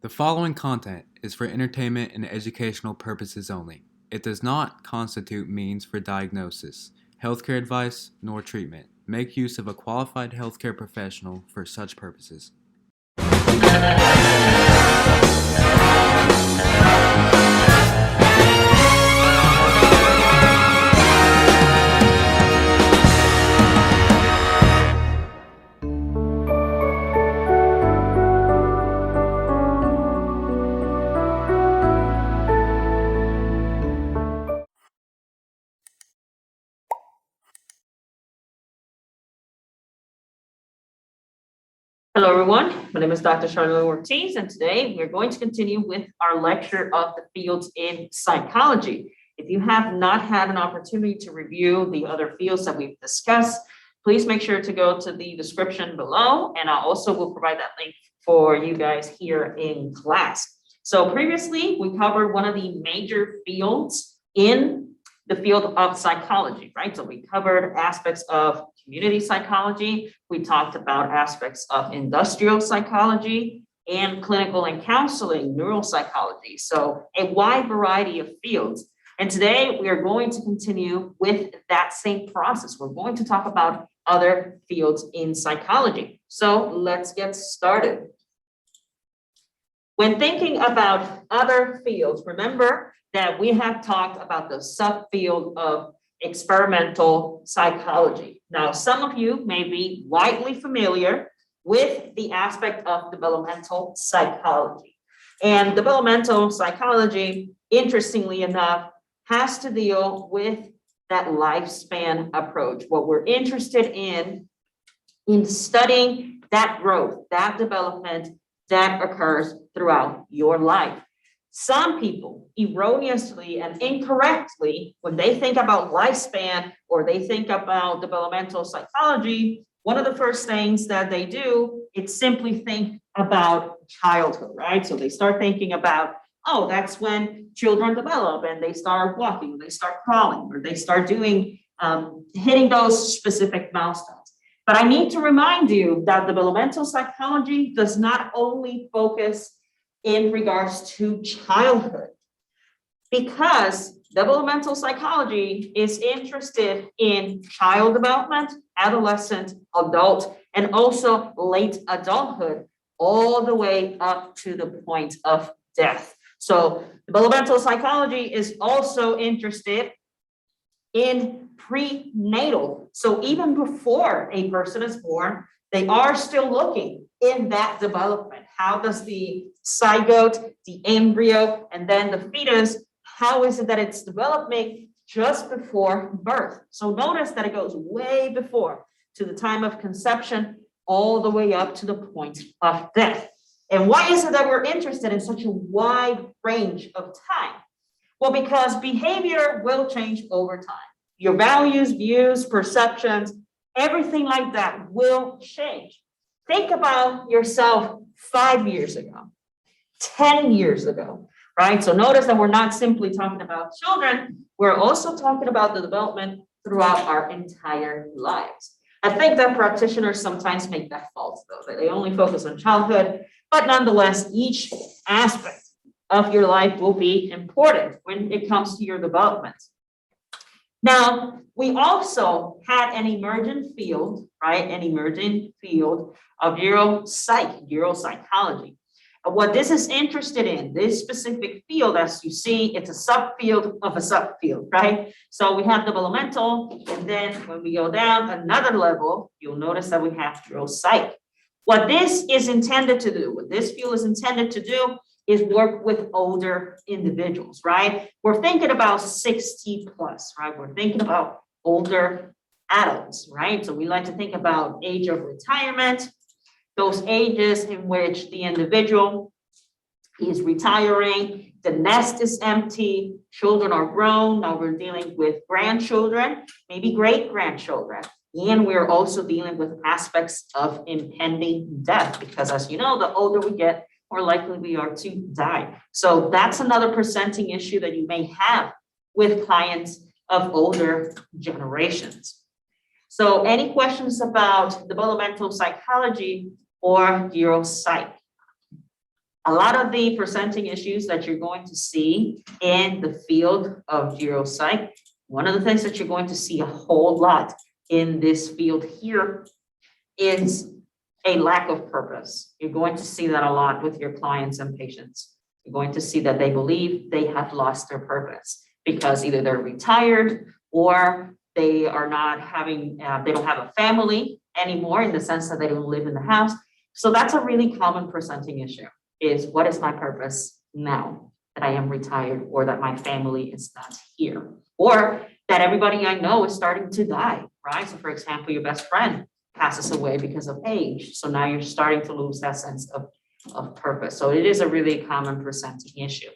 The following content is for entertainment and educational purposes only. It does not constitute means for diagnosis, healthcare advice, nor treatment. Make use of a qualified healthcare professional for such purposes. Hello, everyone. My name is Dr. Charlotte Ortiz, and today we're going to continue with our lecture of the fields in psychology. If you have not had an opportunity to review the other fields that we've discussed, please make sure to go to the description below, and I also will provide that link for you guys here in class. So previously, we covered one of the major fields in the field of psychology, right? So we covered aspects of community psychology. We talked about aspects of industrial psychology and clinical and counseling neuropsychology. So a wide variety of fields. And today we are going to continue with that same process. We're going to talk about other fields in psychology. So let's get started. When thinking about other fields, remember that we have talked about the subfield of experimental psychology. Now, some of you may be widely familiar with the aspect of developmental psychology. And developmental psychology, interestingly enough, has to deal with that lifespan approach. What we're interested in studying that growth, that development that occurs throughout your life. Some people erroneously and incorrectly, when they think about lifespan or they think about developmental psychology, one of the first things that they do is simply think about childhood, right? So they start thinking about, oh, that's when children develop and they start walking, they start crawling, or they start doing, hitting those specific milestones. But I need to remind you that developmental psychology does not only focus in regards to childhood, because developmental psychology is interested in child development, adolescent, adult, and also late adulthood, all the way up to the point of death. So developmental psychology is also interested in prenatal. So even before a person is born, they are still looking in that development. How does the zygote, the embryo, and then the fetus, how is it that it's developing just before birth? So notice that it goes way before, to the time of conception, all the way up to the point of death. And why is it that we're interested in such a wide range of time? Well, because behavior will change over time. Your values, views, perceptions, everything like that will change. Think about yourself 5 years ago, 10 years ago, right? So notice that we're not simply talking about children, we're also talking about the development throughout our entire lives. I think that practitioners sometimes make that fault, though, that they only focus on childhood, but nonetheless, each aspect of your life will be important when it comes to your development. Now, we also had an emergent field, right? An emerging field of neuropsychology. What this is interested in, this specific field, as you see, it's a subfield of a subfield, right? So we have developmental, and then when we go down another level, you'll notice that we have neuropsych. What this is intended to do, what this field is intended to do, is work with older individuals, right? We're thinking about 60 plus, right? We're thinking about older adults, right? So we like to think about age of retirement, those ages in which the individual is retiring, the nest is empty, children are grown, now we're dealing with grandchildren, maybe great-grandchildren. And we're also dealing with aspects of impending death, because as you know, the older we get, more likely we are to die. So that's another presenting issue that you may have with clients of older generations. So any questions about developmental psychology or neuropsych? A lot of the presenting issues that you're going to see in the field of neuropsych, one of the things that you're going to see a whole lot in this field here is a lack of purpose. You're going to see that a lot with your clients and patients. You're going to see that they believe they have lost their purpose because either they're retired or they are not having, they don't have a family anymore in the sense that they don't live in the house. So that's a really common presenting issue is what is my purpose now that I am retired or that my family is not here or that everybody I know is starting to die, right? So for example, your best friend passes away because of age. So now you're starting to lose that sense of purpose. So it is a really common presenting issue.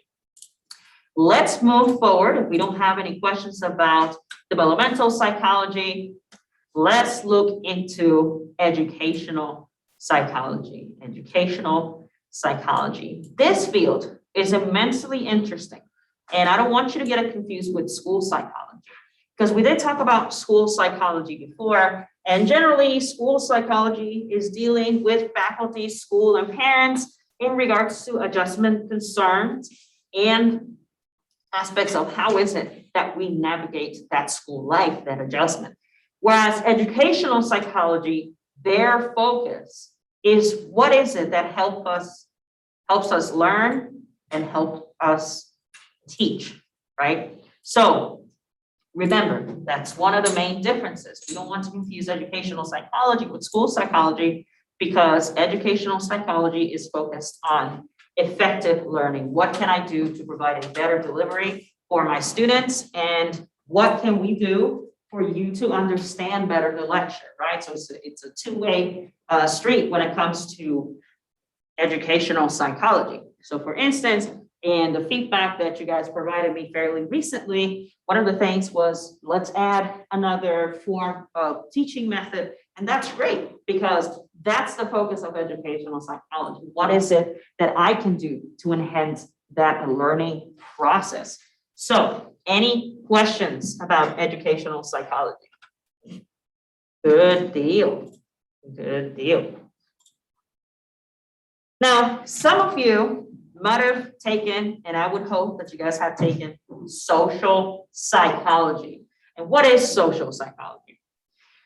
Let's move forward. If we don't have any questions about developmental psychology, let's look into educational psychology. Educational psychology. This field is immensely interesting. And I don't want you to get it confused with school psychology, because we did talk about school psychology before. And generally, school psychology is dealing with faculty, school, and parents in regards to adjustment concerns and aspects of how is it that we navigate that school life, that adjustment. Whereas educational psychology, their focus is what is it that helps us learn and help us teach, right? So remember, that's one of the main differences. We don't want to confuse educational psychology with school psychology because educational psychology is focused on effective learning. What can I do to provide a better delivery for my students? And what can we do for you to understand better the lecture, right? So it's a two-way street when it comes to educational psychology. So for instance, in the feedback that you guys provided me fairly recently, one of the things was, let's add another form of teaching method. And that's great because that's the focus of educational psychology. What is it that I can do to enhance that learning process? So any questions about educational psychology? Good deal. Good deal. Now, some of you might have taken, and I would hope that you guys have taken, social psychology. And what is social psychology?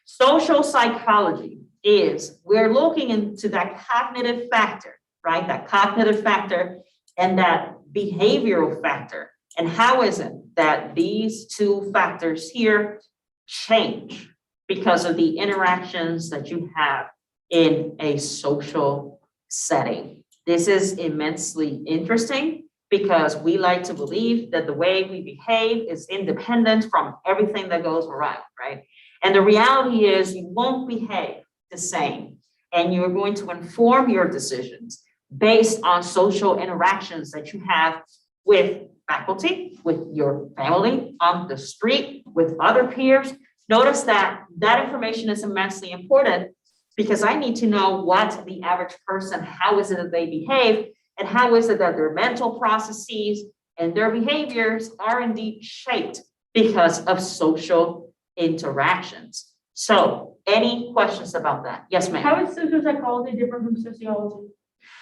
Social psychology is we're looking into that cognitive factor, right? That cognitive factor and that behavioral factor. And how is it that these two factors here change because of the interactions that you have in a social setting? This is immensely interesting because we like to believe that the way we behave is independent from everything that goes around, right? And the reality is you won't behave the same, and you're going to inform your decisions based on social interactions that you have with faculty, with your family, on the street, with other peers. Notice that that information is immensely important because I need to know what the average person, how is it that they behave, and how is it that their mental processes and their behaviors are indeed shaped because of social interactions. So any questions about that? Yes, ma'am. How is social psychology different from sociology?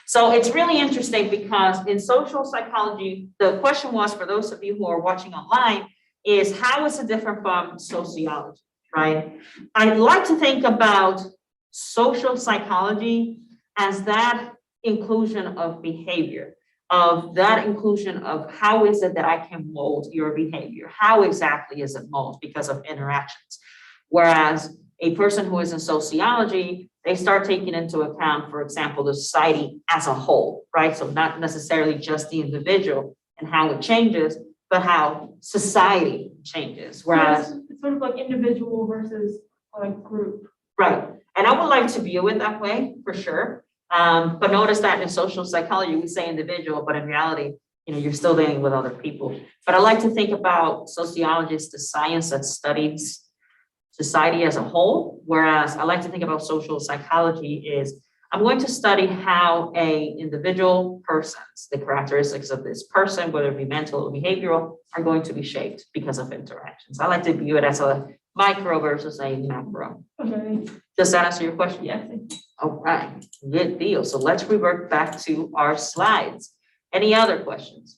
So it's really interesting because in social psychology, the question was for those of you who are watching online is how is it different from sociology, right? I'd like to think about social psychology as that inclusion of behavior, of that inclusion of how is it that I can mold your behavior? How exactly is it molded because of interactions? Whereas a person who is in sociology, they start taking into account, for example, the society as a whole, right? So not necessarily just the individual and how it changes, but how society changes. Whereas it's sort of like individual versus like group. right. And I would like to view it that way for sure. But notice that in social psychology, we say individual, but in reality, you're still dealing with other people. But I like to think about sociology as the science that studies society as a whole, whereas I like to think about social psychology is I'm going to study how a individual person's, the characteristics of this person, whether it be mental or behavioral, are going to be shaped because of interactions. I like to view it as a micro versus a macro. Okay, Does that answer your question? yes. All right, good deal. So let's revert back to our slides. Any other questions?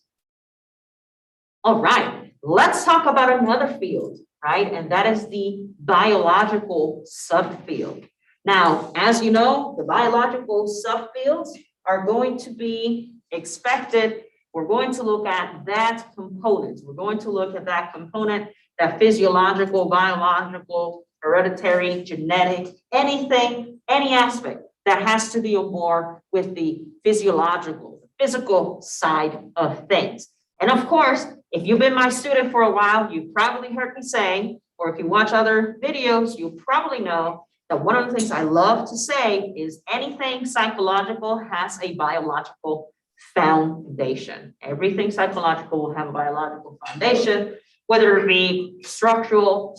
All right, let's talk about another field, right? And that is the biological subfield. Now, as you know, the biological subfields are going to be expected. We're going to look at that component. We're going to look at that component, that physiological, biological, hereditary, genetic, anything, any aspect that has to do more with the physiological, physical side of things. And of course, if you've been my student for a while, you've probably heard me say, or if you watch other videos, you probably know that one of the things I love to say is anything psychological has a biological foundation. Everything psychological will have a biological foundation, whether it be structural,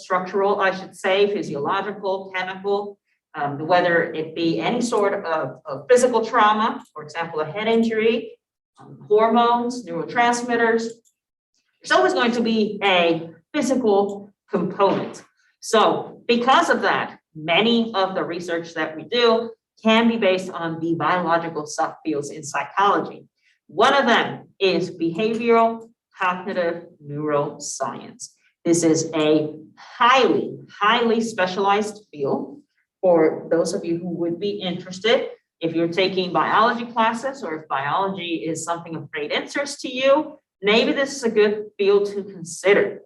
I should say, physiological, chemical, whether it be any sort of physical trauma, for example, a head injury, hormones, neurotransmitters. There's always going to be a physical component. So because of that, many of the research that we do can be based on the biological subfields in psychology. One of them is behavioral cognitive neuroscience. This is a highly, highly specialized field for those of you who would be interested. If you're taking biology classes or if biology is something of great interest to you, maybe this is a good field to consider.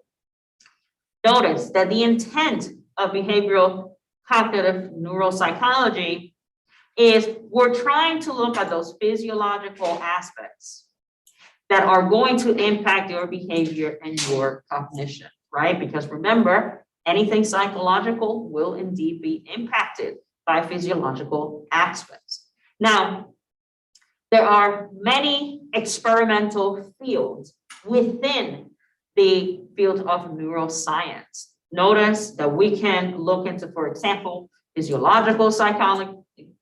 Notice that the intent of behavioral cognitive neuropsychology is we're trying to look at those physiological aspects that are going to impact your behavior and your cognition, right? Because remember, anything psychological will indeed be impacted by physiological aspects. Now, there are many experimental fields within the field of neuroscience. Notice that we can look into, for example, physiological psychology,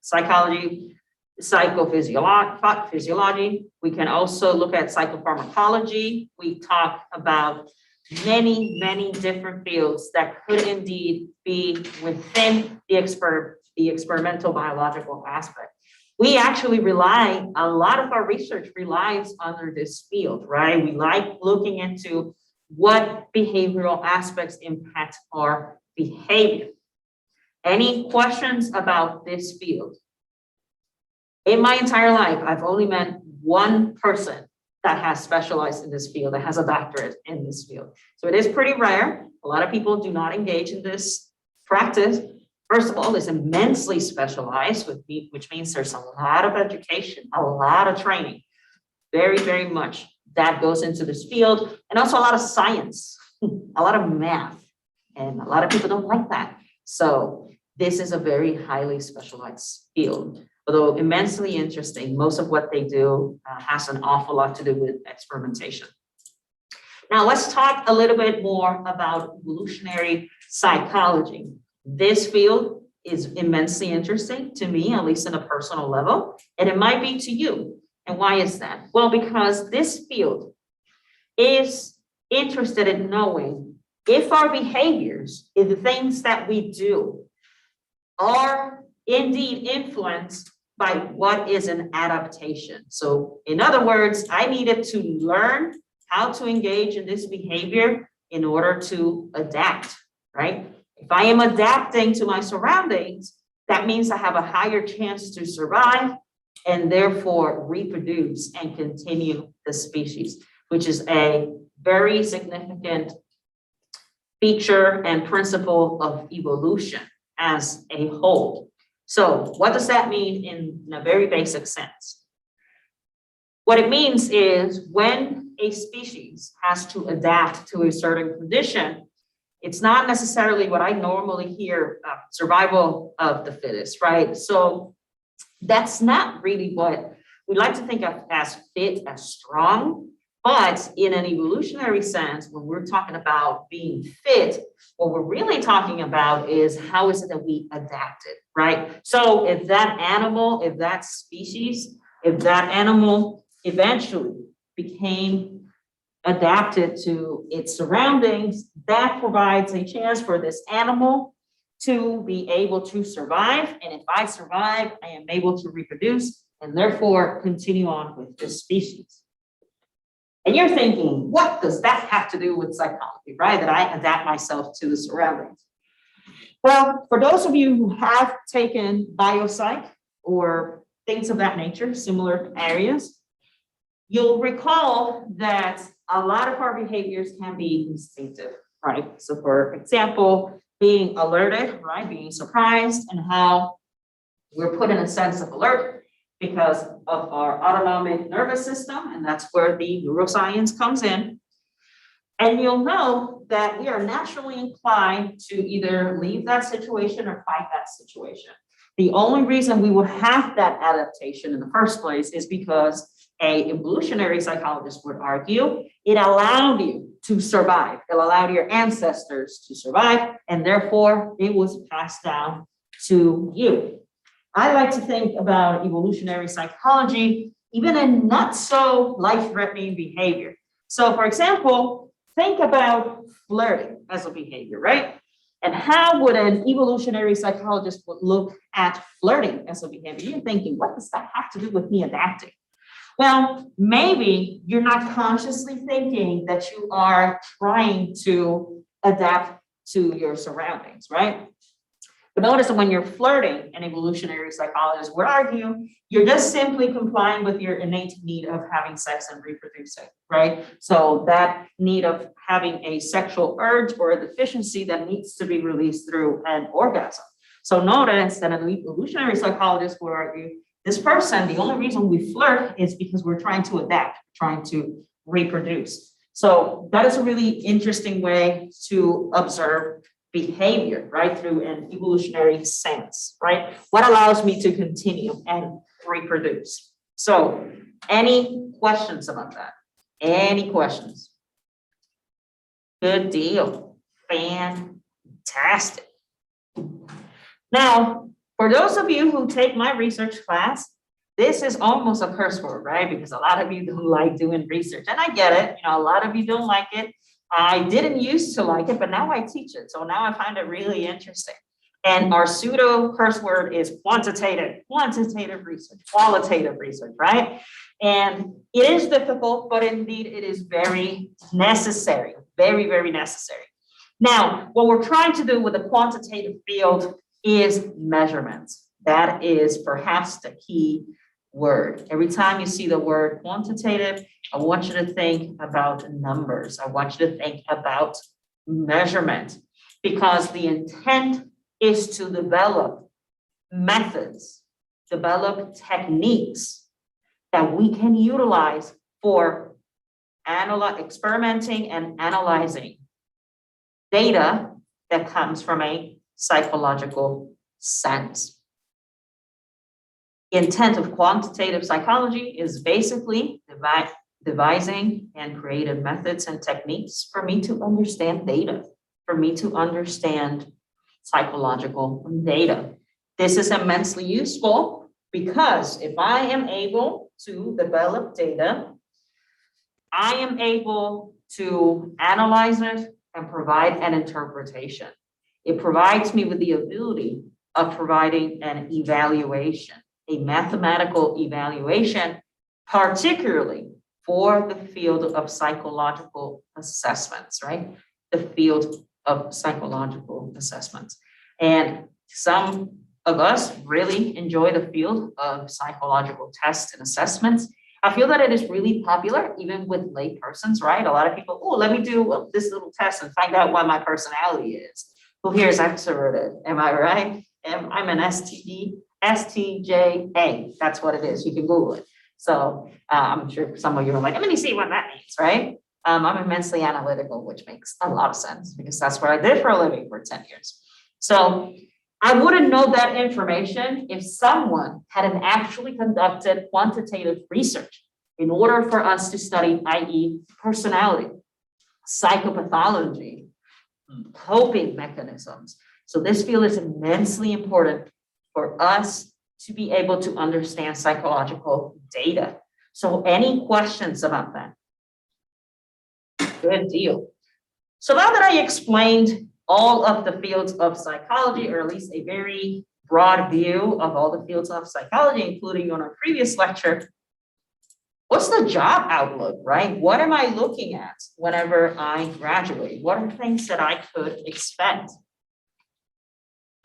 psychophysiology. We can also look at psychopharmacology. We talk about many, many different fields that could indeed be within the experimental biological aspect. We actually rely, a lot of our research relies under this field, right? We like looking into what behavioral aspects impact our behavior. Any questions about this field? In my entire life, I've only met one person that has specialized in this field, that has a doctorate in this field. So it is pretty rare. A lot of people do not engage in this practice. First of all, it's immensely specialized, which means there's a lot of education, a lot of training, very, very much that goes into this field, and also a lot of science, a lot of math, and a lot of people don't like that. So this is a very highly specialized field. Although immensely interesting, most of what they do has an awful lot to do with experimentation. Now let's talk a little bit more about evolutionary psychology. This field is immensely interesting to me, at least on a personal level, and it might be to you. And why is that? Well, because this field is interested in knowing if our behaviors, if the things that we do are indeed influenced by what is an adaptation. So in other words, I needed to learn how to engage in this behavior in order to adapt, right? If I am adapting to my surroundings, that means I have a higher chance to survive and therefore reproduce and continue the species, which is a very significant feature and principle of evolution as a whole. So what does that mean in a very basic sense? What it means is when a species has to adapt to a certain condition, it's not necessarily what I normally hear, survival of the fittest, right? So that's not really what we like to think of as fit, as strong. But in an evolutionary sense, when we're talking about being fit, what we're really talking about is how is it that we adapted, right? So if that animal, if that species, if that animal eventually became adapted to its surroundings, that provides a chance for this animal to be able to survive. And if I survive, I am able to reproduce and therefore continue on with this species. And you're thinking, what does that have to do with psychology, right? That I adapt myself to the surroundings. Well, for those of you who have taken biopsych or things of that nature, similar areas, you'll recall that a lot of our behaviors can be instinctive, right? So for example, being alerted, right? Being surprised, and how we're put in a sense of alert because of our autonomic nervous system, and that's where the neuroscience comes in. And you'll know that we are naturally inclined to either leave that situation or fight that situation. The only reason we would have that adaptation in the first place is because a evolutionary psychologist would argue it allowed you to survive. It allowed your ancestors to survive, and therefore it was passed down to you. I like to think about evolutionary psychology, even in not so life-threatening behavior. So for example, think about flirting as a behavior, right? And how would an evolutionary psychologist would look at flirting as a behavior? You're thinking, what does that have to do with me adapting? Well, maybe you're not consciously thinking that you are trying to adapt to your surroundings, right? But notice that when you're flirting, an evolutionary psychologist would argue, you're just simply complying with your innate need of having sex and reproducing, right? So that need of having a sexual urge or a deficiency that needs to be released through an orgasm. So notice that an evolutionary psychologist would argue, this person, the only reason we flirt is because we're trying to adapt, trying to reproduce. So that is a really interesting way to observe behavior, right, through an evolutionary sense, right? What allows me to continue and reproduce? So, any questions about that? Any questions? Good deal. Fantastic. Now, for those of you who take my research class, this is almost a curse word, right? Because a lot of you don't like doing research, and I get it. You know, a lot of you don't like it. I didn't used to like it, but now I teach it. So now I find it really interesting. And our pseudo curse word is quantitative research, qualitative research, right? And it is difficult, but indeed it is very necessary, very, very necessary. Now, what we're trying to do with the quantitative field is measurements. That is perhaps the key word. Every time you see the word quantitative, I want you to think about numbers. I want you to think about measurement, because the intent is to develop methods, develop techniques that we can utilize for experimenting and analyzing data that comes from a psychological sense. The intent of quantitative psychology is basically devising and creative methods and techniques for me to understand data, for me to understand psychological data. This is immensely useful because if I am able to develop data, I am able to analyze it and provide an interpretation. It provides me with the ability of providing an evaluation, a mathematical evaluation, particularly for the field of psychological assessments, right? The field of psychological assessments. And some of us really enjoy the field of psychological tests and assessments. I feel that it is really popular, even with lay persons, right? A lot of people, oh, let me do this little test and find out what my personality is. Well, here's extroverted, am I right? I'm an STJA, that's what it is. You can Google it. So I'm sure some of you are like, let me see what that means, right? I'm immensely analytical, which makes a lot of sense because that's what I did for a living for 10 years. So I wouldn't know that information if someone hadn't actually conducted quantitative research in order for us to study, i.e. personality, psychopathology, coping mechanisms. So this field is immensely important for us to be able to understand psychological data. So any questions about that? Good deal. So now that I explained all of the fields of psychology, or at least a very broad view of all the fields of psychology, including on our previous lecture, what's the job outlook, right? What am I looking at whenever I graduate? What are things that I could expect?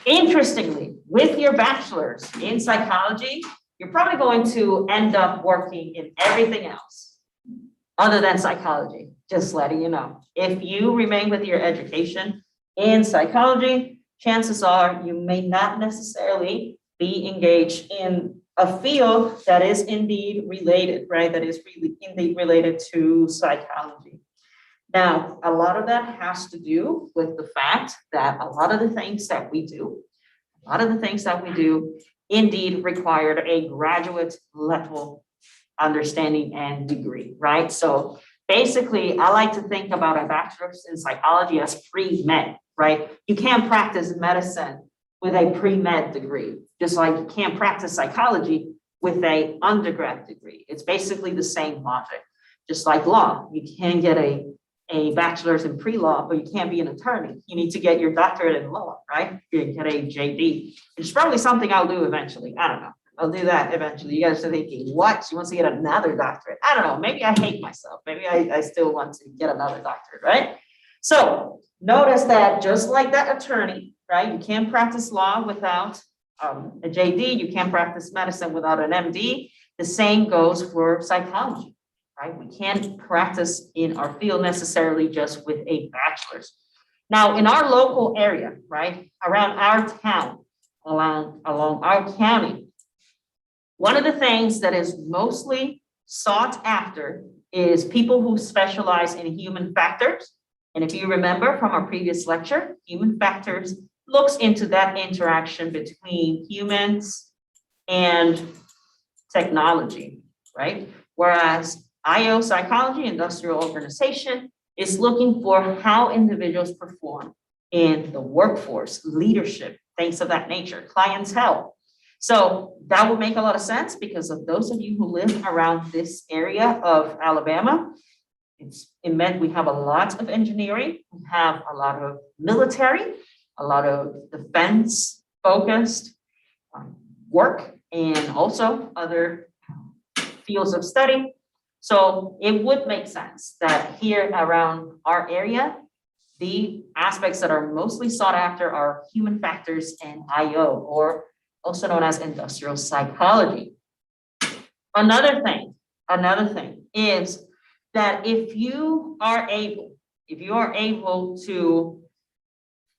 Interestingly, with your bachelor's in psychology, you're probably going to end up working in everything else other than psychology, just letting you know. If you remain with your education in psychology, chances are you may not necessarily be engaged in a field that is indeed related, right? That is really indeed related to psychology. Now, a lot of that has to do with the fact that a lot of the things that we do indeed required a graduate level understanding and degree, right? So basically, I like to think about a bachelor's in psychology as pre-med, right? You can't practice medicine with a pre-med degree, just like you can't practice psychology with a undergrad degree. It's basically the same logic. Just like law, you can get a bachelor's in pre-law, but you can't be an attorney. You need to get your doctorate in law, right? You get a J.D. It's probably something I'll do eventually. I don't know. I'll do that eventually. You guys are thinking, what? She wants to get another doctorate. I don't know. Maybe I hate myself. Maybe I still want to get another doctorate, right? So notice that just like that attorney, right? You can't practice law without a J.D. You can't practice medicine without an M.D. The same goes for psychology. Right? We can't practice in our field necessarily just with a bachelor's. Now, in our local area, right, around our town, along our county, one of the things that is mostly sought after is people who specialize in human factors. And if you remember from our previous lecture, human factors looks into that interaction between humans and technology, right? Whereas IO psychology, industrial organization, is looking for how individuals perform in the workforce, leadership, things of that nature, clientele. So that would make a lot of sense because of those of you who live around this area of Alabama, it meant we have a lot of engineering, we have a lot of military, a lot of defense focused work, and also other fields of study. So it would make sense that here around our area, the aspects that are mostly sought after are human factors and IO, or also known as industrial psychology. Another thing is that if you are able to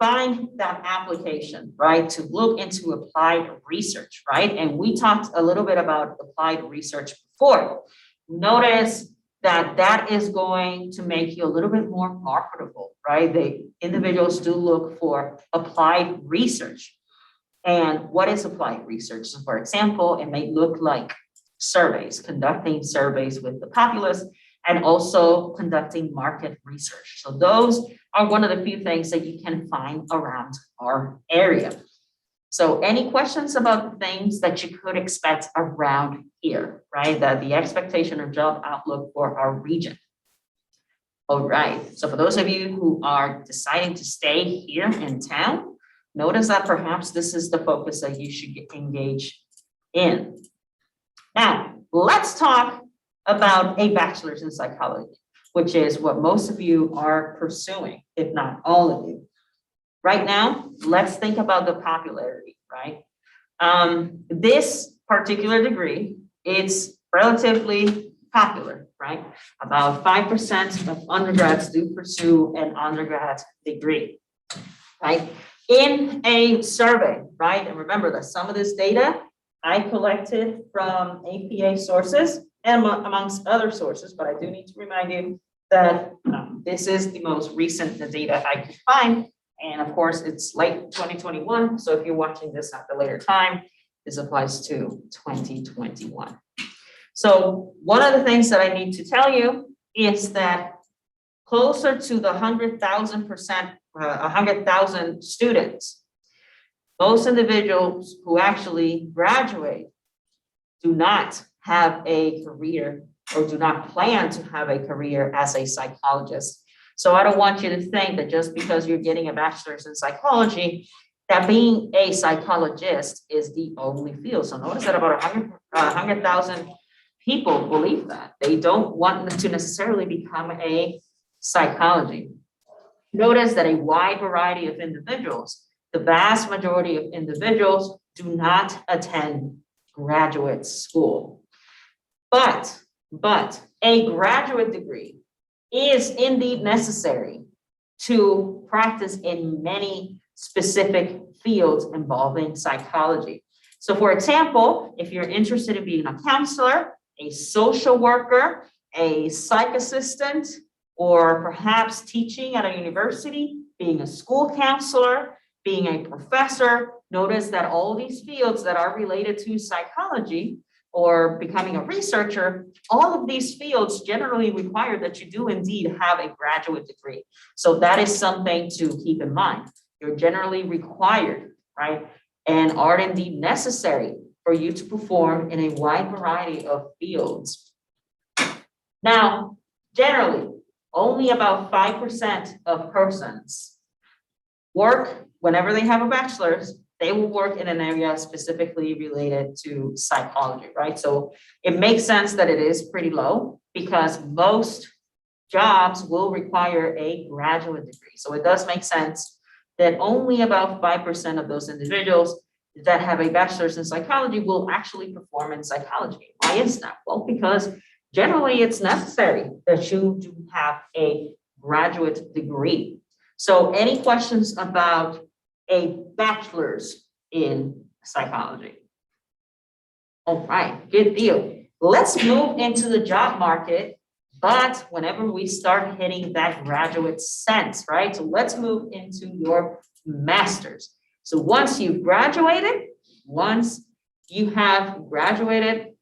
find that application, right, to look into applied research, right? And we talked a little bit about applied research before. Notice that that is going to make you a little bit more marketable, right? The individuals do look for applied research. And what is applied research? So for example, it may look like surveys, conducting surveys with the populace, and also conducting market research. So those are one of the few things that you can find around our area. So any questions about the things that you could expect around here, right? That the expectation or job outlook for our region. All right, so for those of you who are deciding to stay here in town, notice that perhaps this is the focus that you should engage in. Now, let's talk about a bachelor's in psychology, which is what most of you are pursuing, if not all of you. Right now, let's think about the popularity, right? This particular degree, it's relatively popular, right? About 5% of undergrads do pursue an undergrad degree, right? In a survey, right? And remember that some of this data I collected from APA sources and amongst other sources, but I do need to remind you that this is the most recent data I could find. And of course, it's late 2021. So if you're watching this at the later time, this applies to 2021. So one of the things that I need to tell you is that closer to the 100,000 students, most individuals who actually graduate do not have a career or do not plan to have a career as a psychologist. So I don't want you to think that just because you're getting a bachelor's in psychology, that being a psychologist is the only field. So notice that about 100,000 people believe that. They don't want to necessarily become a psychology. Notice that a wide variety of individuals, the vast majority of individuals, do not attend graduate school. But a graduate degree is indeed necessary to practice in many specific fields involving psychology. So for example, if you're interested in being a counselor, a social worker, a psych assistant, or perhaps teaching at a university, being a school counselor, being a professor, notice that all these fields that are related to psychology or becoming a researcher, all of these fields generally require that you do indeed have a graduate degree. So that is something to keep in mind. You're generally required, right? And are indeed necessary for you to perform in a wide variety of fields. Now, generally, only about 5% of persons work whenever they have a bachelor's. They will work in an area specifically related to psychology, right? So it makes sense that it is pretty low because most jobs will require a graduate degree. So it does make sense that only about 5% of those individuals that have a bachelor's in psychology will actually perform in psychology. Why is that? Well, because generally it's necessary that you do have a graduate degree. So any questions about a bachelor's in psychology? All right, good deal. Let's move into the job market, but whenever we start hitting that graduate sense, right? So let's move into your master's. So once you've graduated, once you have graduated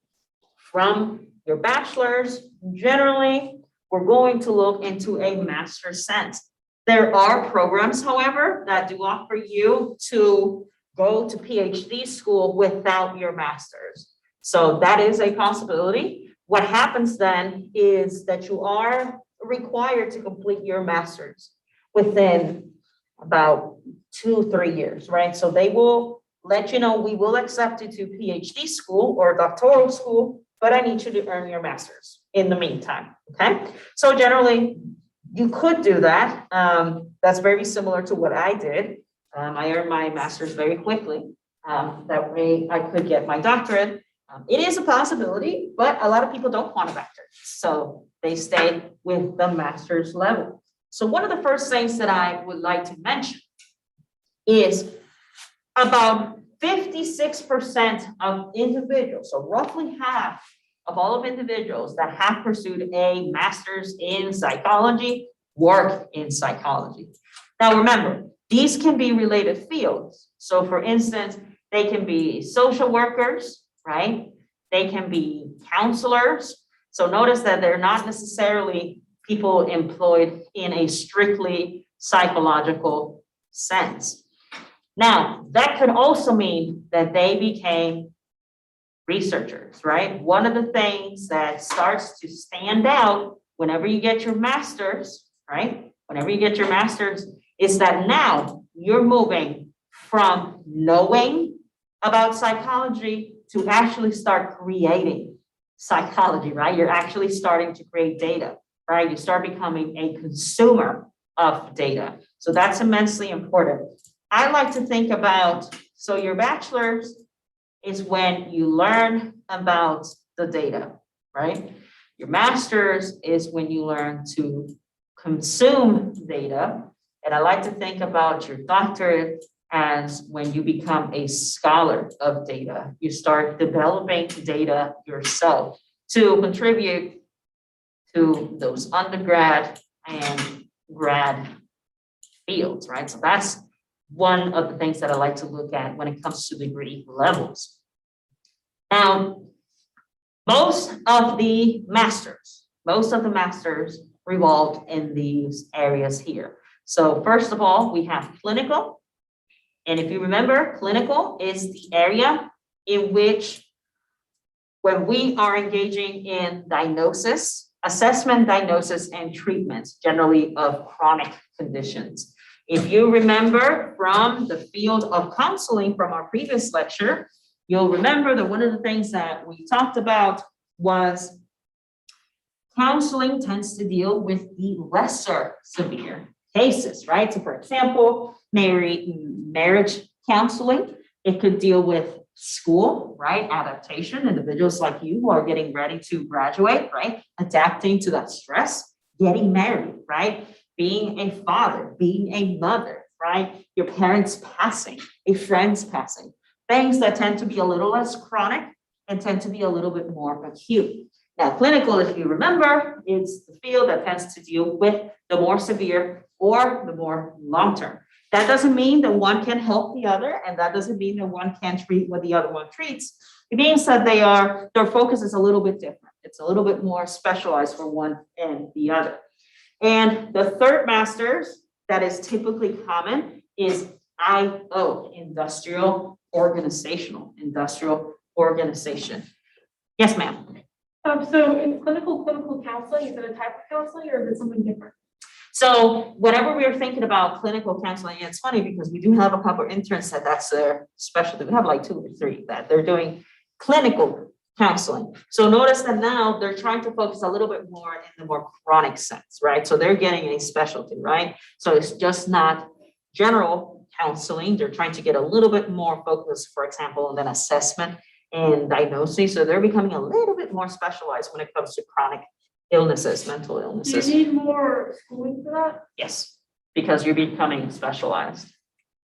from your bachelor's, generally, we're going to look into a master's sense. There are programs, however, that do offer you to go to Ph.D. school without your master's. So that is a possibility. What happens then is that you are required to complete your master's within about 2-3 years, right? So they will let you know, we will accept you to PhD school or doctoral school, but I need you to earn your master's in the meantime, okay? So generally, you could do that. That's very similar to what I did. I earned my master's very quickly. That way I could get my doctorate. It is a possibility, but a lot of people don't want a doctorate. So they stay with the master's level. So one of the first things that I would like to mention is about 56% of individuals, so roughly half of all of individuals that have pursued a master's in psychology work in psychology. Now remember, these can be related fields. So for instance, they can be social workers, right? They can be counselors. So notice that they're not necessarily people employed in a strictly psychological sense. Now, that could also mean that they became researchers, right? One of the things that starts to stand out whenever you get your master's, right? Whenever you get your master's, is that now you're moving from knowing about psychology to actually start creating psychology, right? You're actually starting to create data, right? You start becoming a consumer of data. So that's immensely important. I like to think about, so your bachelor's is when you learn about the data, right? Your master's is when you learn to consume data. And I like to think about your doctorate as when you become a scholar of data. You start developing data yourself to contribute to those undergrad and grad fields, right? So that's one of the things that I like to look at when it comes to degree levels. Now, most of the masters revolved in these areas here. So first of all, we have clinical. And if you remember, clinical is the area in which when we are engaging in diagnosis assessment, diagnosis, and treatments, generally of chronic conditions. If you remember from the field of counseling from our previous lecture, you'll remember that one of the things that we talked about was counseling tends to deal with the lesser severe cases, right? So for example, marriage counseling, it could deal with school, right? Adaptation, individuals like you who are getting ready to graduate, right? Adapting to that stress, getting married, right? Being a father, being a mother, right? Your parents passing, a friend's passing, things that tend to be a little less chronic and tend to be a little bit more acute. Now, clinical, if you remember, is the field that tends to deal with the more severe or the more long-term. That doesn't mean that one can help the other, and that doesn't mean that one can treat what the other one treats. It means that their focus is a little bit different. It's a little bit more specialized for one and the other. And the third master's that is typically common is IO, industrial organization. Yes, ma'am. So in clinical counseling, is it a type of counseling or is it something different? So whenever we are thinking about clinical counseling, and it's funny because we do have a couple of interns that's their specialty. We have like 2 or 3 that they're doing clinical counseling. So notice that now they're trying to focus a little bit more in the more chronic sense, right? So they're getting a specialty, right? So it's just not general counseling. They're trying to get a little bit more focused, for example, on then assessment and diagnosis. So they're becoming a little bit more specialized when it comes to chronic illnesses, mental Do you illnesses. need more schooling for that? Yes, because you're becoming specialized.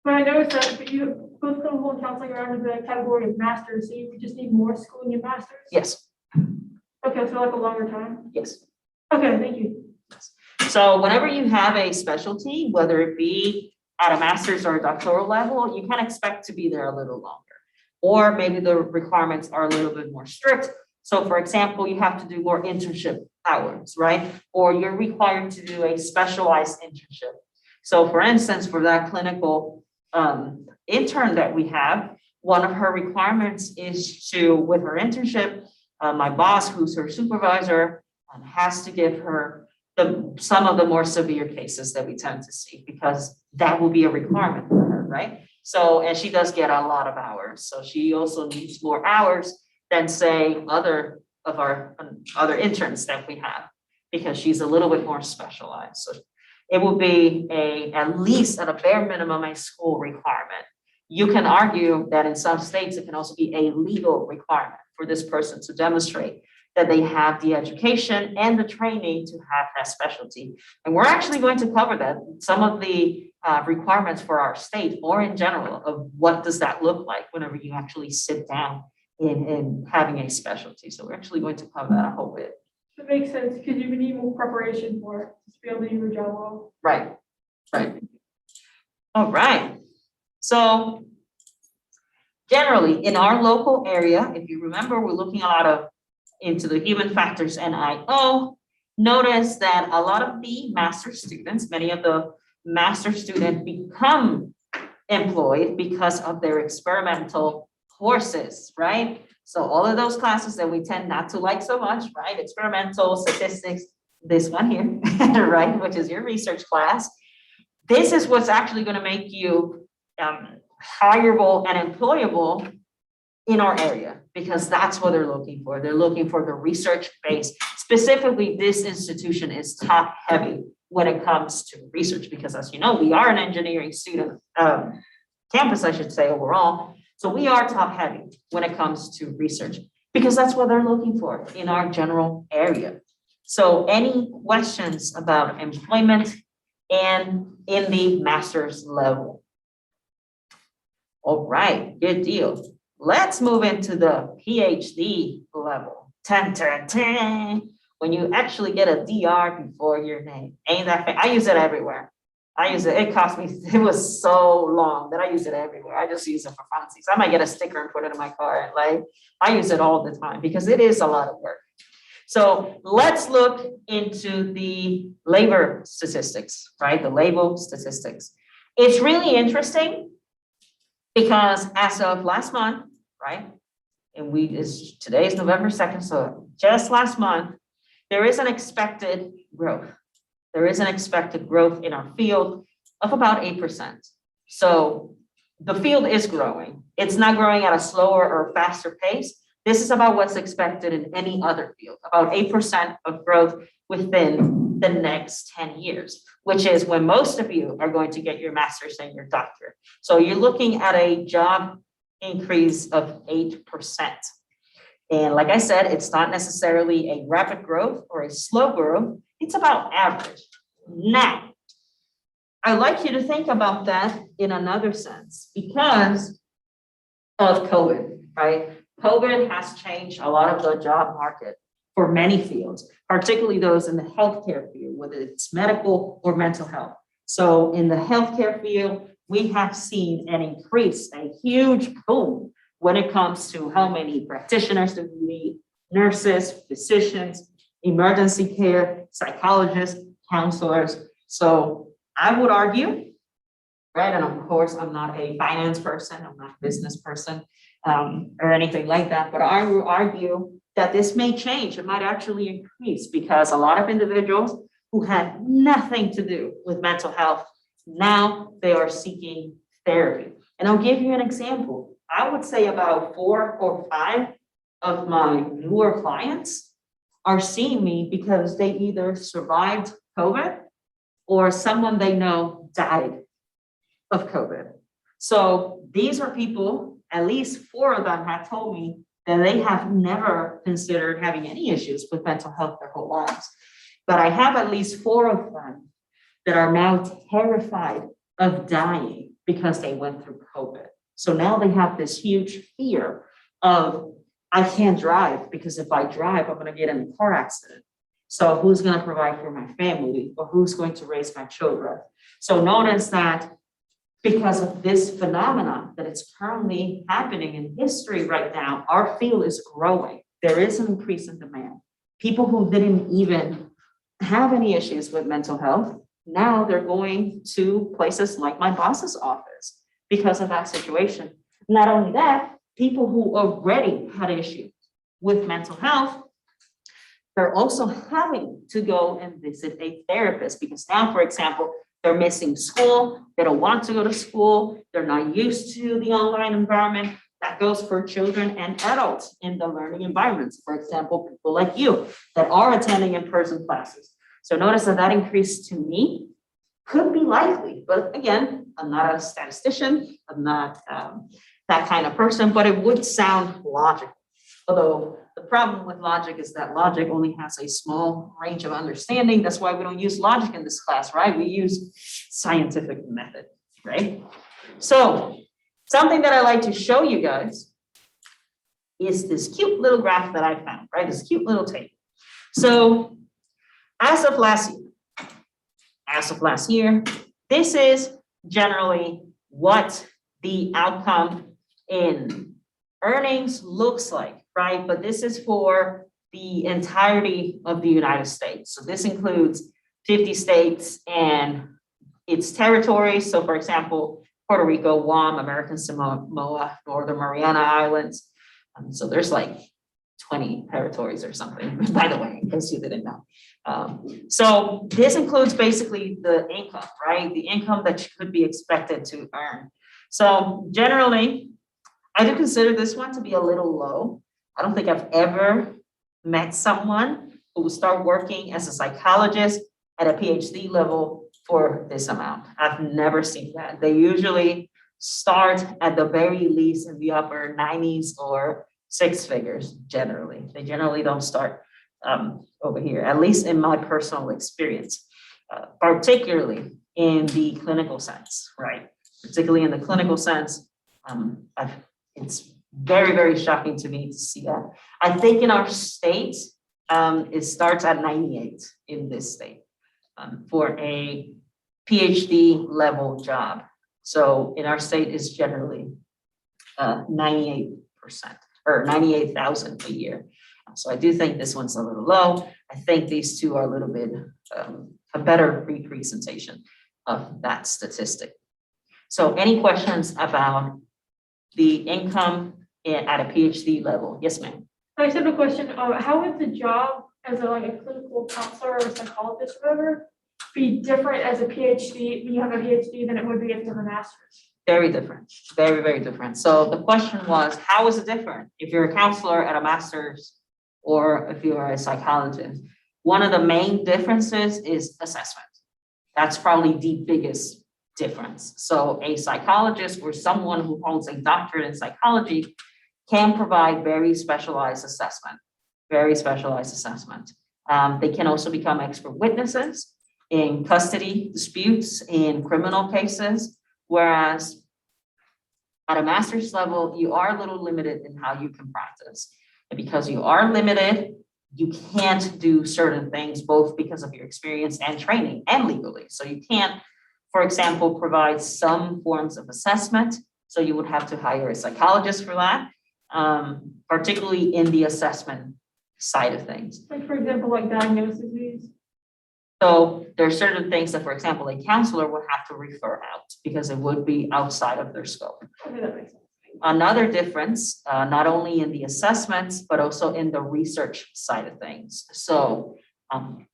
But I noticed that both clinical and counseling are under the category of masters, so you would just need more schooling in masters? Yes, Okay, so like a longer time? yes. Okay, thank you. So whenever you have a specialty, whether it be at a master's or a doctoral level, you can expect to be there a little longer. Or maybe the requirements are a little bit more strict. So for example, you have to do more internship hours, right? Or you're required to do a specialized internship. So for instance, for that clinical intern that we have, one of her requirements is to, with her internship, my boss, who's her supervisor, has to give her some of the more severe cases that we tend to see, because that will be a requirement for her, right? So, and she does get a lot of hours. So she also needs more hours than say other of our other interns that we have, because she's a little bit more specialized. So it will be at least at a bare minimum, a school requirement. You can argue that in some states, it can also be a legal requirement for this person to demonstrate that they have the education and the training to have that specialty. And we're actually going to cover that, some of the requirements for our state or in general of what does that look like whenever you actually sit down in having a specialty. So we're actually going to cover that a whole bit. That makes sense, because you would need more preparation for it to be able to do your job well. Right, right. All right. So generally in our local area, if you remember, we're looking a lot into the human factors and IO. Notice that a lot of the master students, many of the master students become employed because of their experimental courses, right? So all of those classes that we tend not to like so much, right? Experimental, statistics, this one here, right? Which is your research class. This is what's actually going to make you hireable and employable in our area, because that's what they're looking for. They're looking for the research base. Specifically, this institution is top heavy when it comes to research, because as you know, we are an engineering student campus, I should say, overall. So we are top heavy when it comes to research, because that's what they're looking for in our general area. So any questions about employment and in the master's level? All right, good deal. Let's move into the PhD level. When you actually get a DR before your name. Ain't that I use it everywhere. I use it. It cost me, it was so long that I use it everywhere. I just use it for fancies. I might get a sticker and put it in my car. Like, I use it all the time because it is a lot of work. So let's look into the labor statistics, right? The labor statistics. It's really interesting because as of last month, right? And today is November 2nd, so just last month, there is an expected growth. There is an expected growth in our field of about 8%. So the field is growing. It's not growing at a slower or faster pace. This is about what's expected in any other field, about 8% of growth within the next 10 years, which is when most of you are going to get your master's and your doctorate. So you're looking at a job increase of 8%. And like I said, it's not necessarily a rapid growth or a slow growth. It's about average. Now, I'd like you to think about that in another sense because of COVID, right? COVID has changed a lot of the job market for many fields, particularly those in the healthcare field, whether it's medical or mental health. So in the healthcare field, we have seen an increase, a huge boom when it comes to how many practitioners do we need, nurses, physicians, emergency care, psychologists, counselors. So I would argue, right, and of course, I'm not a finance person, I'm not a business person, or anything like that, but I will argue that this may change. It might actually increase because a lot of individuals who had nothing to do with mental health, now they are seeking therapy. And I'll give you an example. I would say about 4 or 5 of my newer clients are seeing me because they either survived COVID or someone they know died of COVID. So these are people, at least 4 of them have told me that they have never considered having any issues with mental health their whole lives. But I have at least 4 of them that are now terrified of dying because they went through COVID. So now they have this huge fear of, I can't drive because if I drive, I'm going to get in a car accident. So who's going to provide for my family or who's going to raise my children? So notice that because of this phenomenon that it's currently happening in history right now, our field is growing. There is an increase in demand. People who didn't even have any issues with mental health, now they're going to places like my boss's office because of that situation. Not only that, people who already had issues with mental health, they're also having to go and visit a therapist because now, for example, they're missing school, they don't want to go to school, they're not used to the online environment. That goes for children and adults in the learning environments. For example, people like you that are attending in-person classes. So notice that increase to me could be likely, but again, I'm not a statistician, I'm not that kind of person, but it would sound logical. Although the problem with logic is that logic only has a small range of understanding. That's why we don't use logic in this class, right? We use scientific method, right? So something that I like to show you guys is this cute little graph that I found, right? This cute little table. So as of last year, this is generally what the outcome in earnings looks like, right? But this is for the entirety of the United States. So this includes 50 states and its territories. So for example, Puerto Rico, Guam, American Samoa, Northern Mariana Islands. So there's like 20 territories or something, by the way, in case you didn't know. So this includes basically the income, right? The income that you could be expected to earn. So generally, I do consider this one to be a little low. I don't think I've ever met someone who will start working as a psychologist at a PhD level for this amount. I've never seen that. They usually start at the very least in the upper 90s or 6 figures generally. They generally don't start over here, at least in my personal experience, particularly in the clinical sense, right? Particularly in the clinical sense, it's very, very shocking to me to see that. I think in our state, it starts at 98 in this state for a PhD level job. So in our state is generally 98% or 98,000 a year. So I do think this one's a little low. I think these two are a little bit a better representation of that statistic. So any questions about the income at a PhD level? Yes, ma'am. I just have a question. How is the job as like a clinical counselor or a psychologist or whatever be different as a PhD, when you have a PhD than it would be if you have a master's? Very different, very, very different. So the question was, how is it different if you're a counselor at a master's or if you're a psychologist? One of the main differences is assessment. That's probably the biggest difference. So a psychologist or someone who holds a doctorate in psychology can provide very specialized assessment, very specialized assessment. They can also become expert witnesses in custody disputes, in criminal cases, whereas at a master's level, you are a little limited in how you can practice. And because you are limited, you can't do certain things, both because of your experience and training and legally. So you can't, for example, provide some forms of assessment. So you would have to hire a psychologist for that, particularly in the assessment side of things. Like, for example, like diagnoses. So there are certain things that, for example, a counselor would have to refer out because it would be outside of their scope. Okay, that makes sense. Another difference, not only in the assessments, but also in the research side of things. So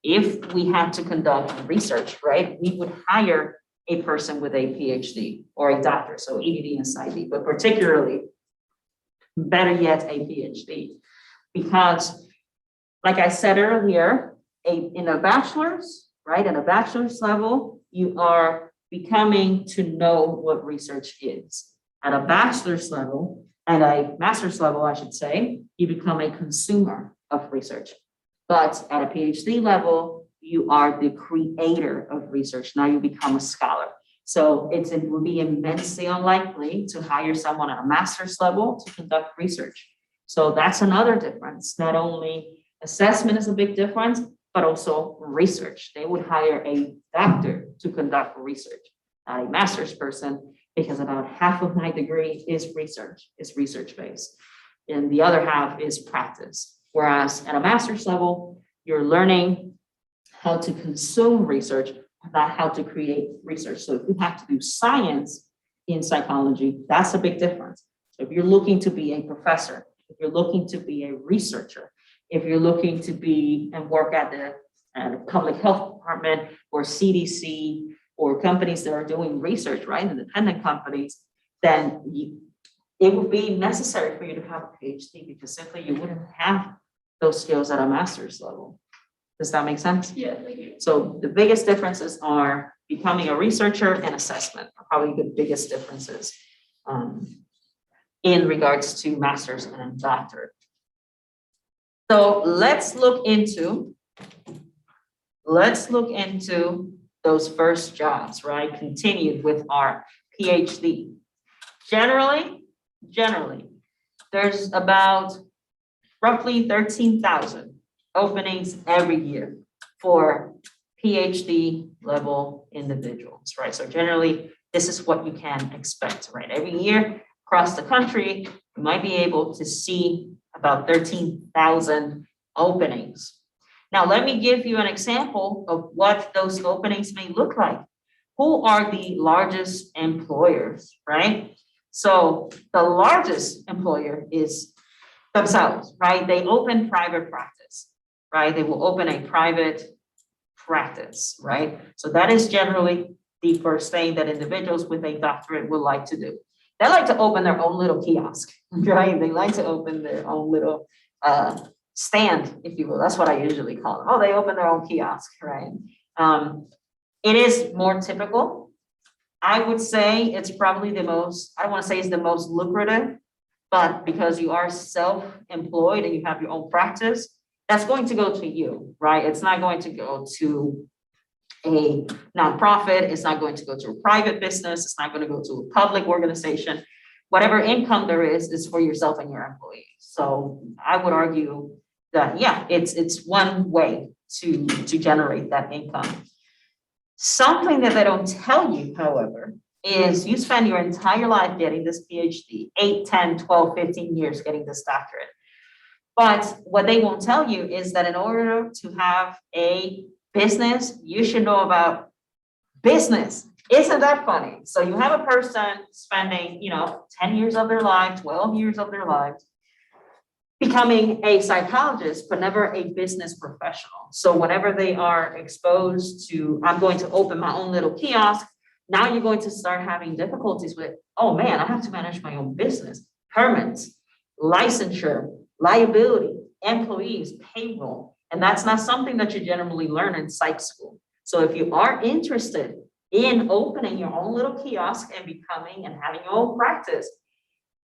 if we had to conduct research, right, we would hire a person with a PhD or a doctor, so ED and PsyD, but particularly, better yet, a PhD. Because, like I said earlier, in a bachelor's, right, in a bachelor's level, you are becoming to know what research is. At a bachelor's level, at a master's level, I should say, you become a consumer of research. But at a PhD level, you are the creator of research. Now you become a scholar. So it would be immensely unlikely to hire someone at a master's level to conduct research. So that's another difference. Not only assessment is a big difference, but also research. They would hire a doctor to conduct research, not a master's person, because about half of my degree is research based. And the other half is practice. Whereas at a master's level, you're learning how to consume research, not how to create research. So if you have to do science in psychology, that's a big difference. So if you're looking to be a professor, if you're looking to be a researcher, if you're looking to be and work at the public health department or CDC or companies that are doing research, right, independent companies, then it would be necessary for you to have a PhD because simply you wouldn't have those skills at a master's level. Does that make sense? Yeah, thank you. So the biggest differences are becoming a researcher and assessment are probably the biggest differences in regards to master's and doctorate. So let's look into those first jobs, right? Continued with our PhD. Generally, there's about roughly 13,000 openings every year for PhD level individuals, right? So generally, this is what you can expect, right? Every year across the country, you might be able to see about 13,000 openings. Now, let me give you an example of what those openings may look like. Who are the largest employers, right? So the largest employer is themselves, right? They open private practice, right? They will open a private practice, right? So that is generally the first thing that individuals with a doctorate would like to do. They like to open their own little kiosk, right? They like to open their own little stand, if you will. That's what I usually call them. Oh, they open their own kiosk, right? It is more typical. I would say it's probably the most, I don't want to say it's the most lucrative, but because you are self-employed and you have your own practice, that's going to go to you, right? It's not going to go to a nonprofit. It's not going to go to a private business. It's not going to go to a public organization. Whatever income there is for yourself and your employees. So I would argue that, yeah, it's one way to generate that income. Something that they don't tell you, however, is you spend your entire life getting this PhD, 8, 10, 12, 15 years getting this doctorate. But what they won't tell you is that in order to have a business, you should know about business. Isn't that funny? So you have a person spending, 10 years of their life, 12 years of their lives, becoming a psychologist, but never a business professional. So whenever they are exposed to, I'm going to open my own little kiosk, now you're going to start having difficulties with, oh man, I have to manage my own business, permits, licensure, liability, employees, payroll. And that's not something that you generally learn in psych school. So if you are interested in opening your own little kiosk and becoming and having your own practice,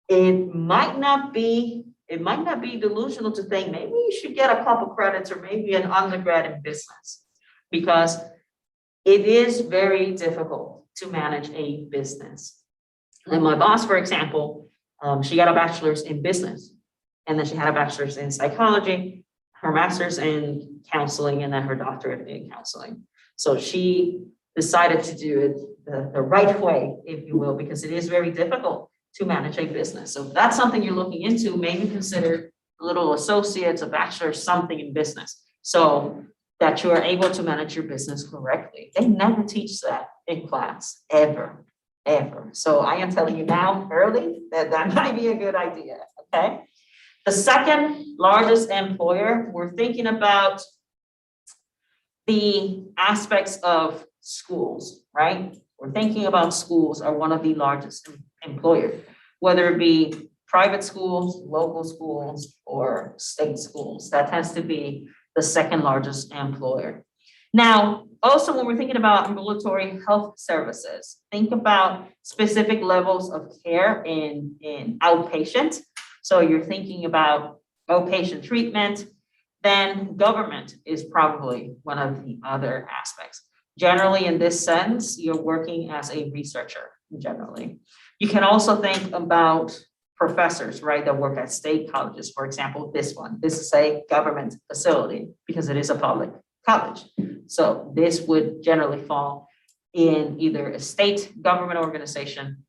it might not be delusional to think maybe you should get a couple credits or maybe an undergrad in business, because it is very difficult to manage a business. And my boss, for example, she got a bachelor's in business, and then she had a bachelor's in psychology, her master's in counseling, and then her doctorate in counseling. So she decided to do it the right way, if you will, because it is very difficult to manage a business. So if that's something you're looking into, maybe consider a little associates, a bachelor, something in business, so that you are able to manage your business correctly. They never teach that in class, ever. So I am telling you now early that that might be a good idea, okay? The second largest employer, we're thinking about the aspects of schools, right? We're thinking about schools are one of the largest employers, whether it be private schools, local schools, or state schools. That tends to be the second largest employer. Now, also when we're thinking about ambulatory health services, think about specific levels of care in outpatient. So you're thinking about outpatient treatment, then government is probably one of the other aspects. Generally, in this sense, you're working as a researcher, generally. You can also think about professors, right, that work at state colleges. For example, this is a government facility because it is a public college. So this would generally fall in either a state government organization.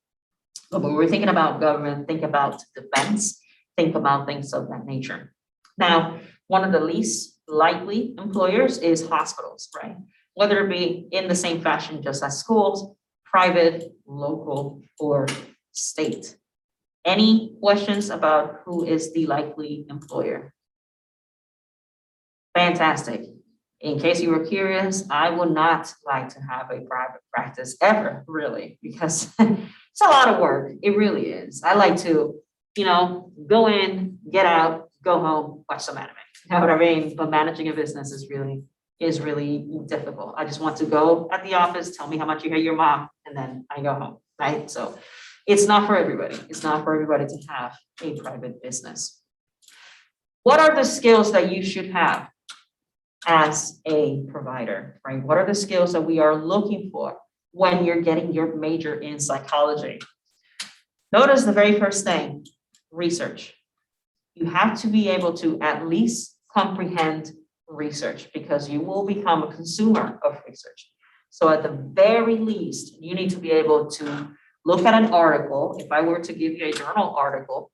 But when we're thinking about government, think about defense, think about things of that nature. Now, one of the least likely employers is hospitals, right? Whether it be in the same fashion just as schools, private, local, or state. Any questions about who is the likely employer? Fantastic. In case you were curious, I would not like to have a private practice ever, really, because it's a lot of work. It really is. I like to, go in, get out, go home, watch some anime. You know what I mean? But managing a business is really difficult. I just want to go at the office, tell me how much you hate your mom, and then I go home, right? So it's not for everybody. It's not for everybody to have a private business. What are the skills that you should have as a provider, right? What are the skills that we are looking for when you're getting your major in psychology? Notice the very first thing, research. You have to be able to at least comprehend research because you will become a consumer of research. So at the very least, you need to be able to look at an article. If I were to give you a journal article,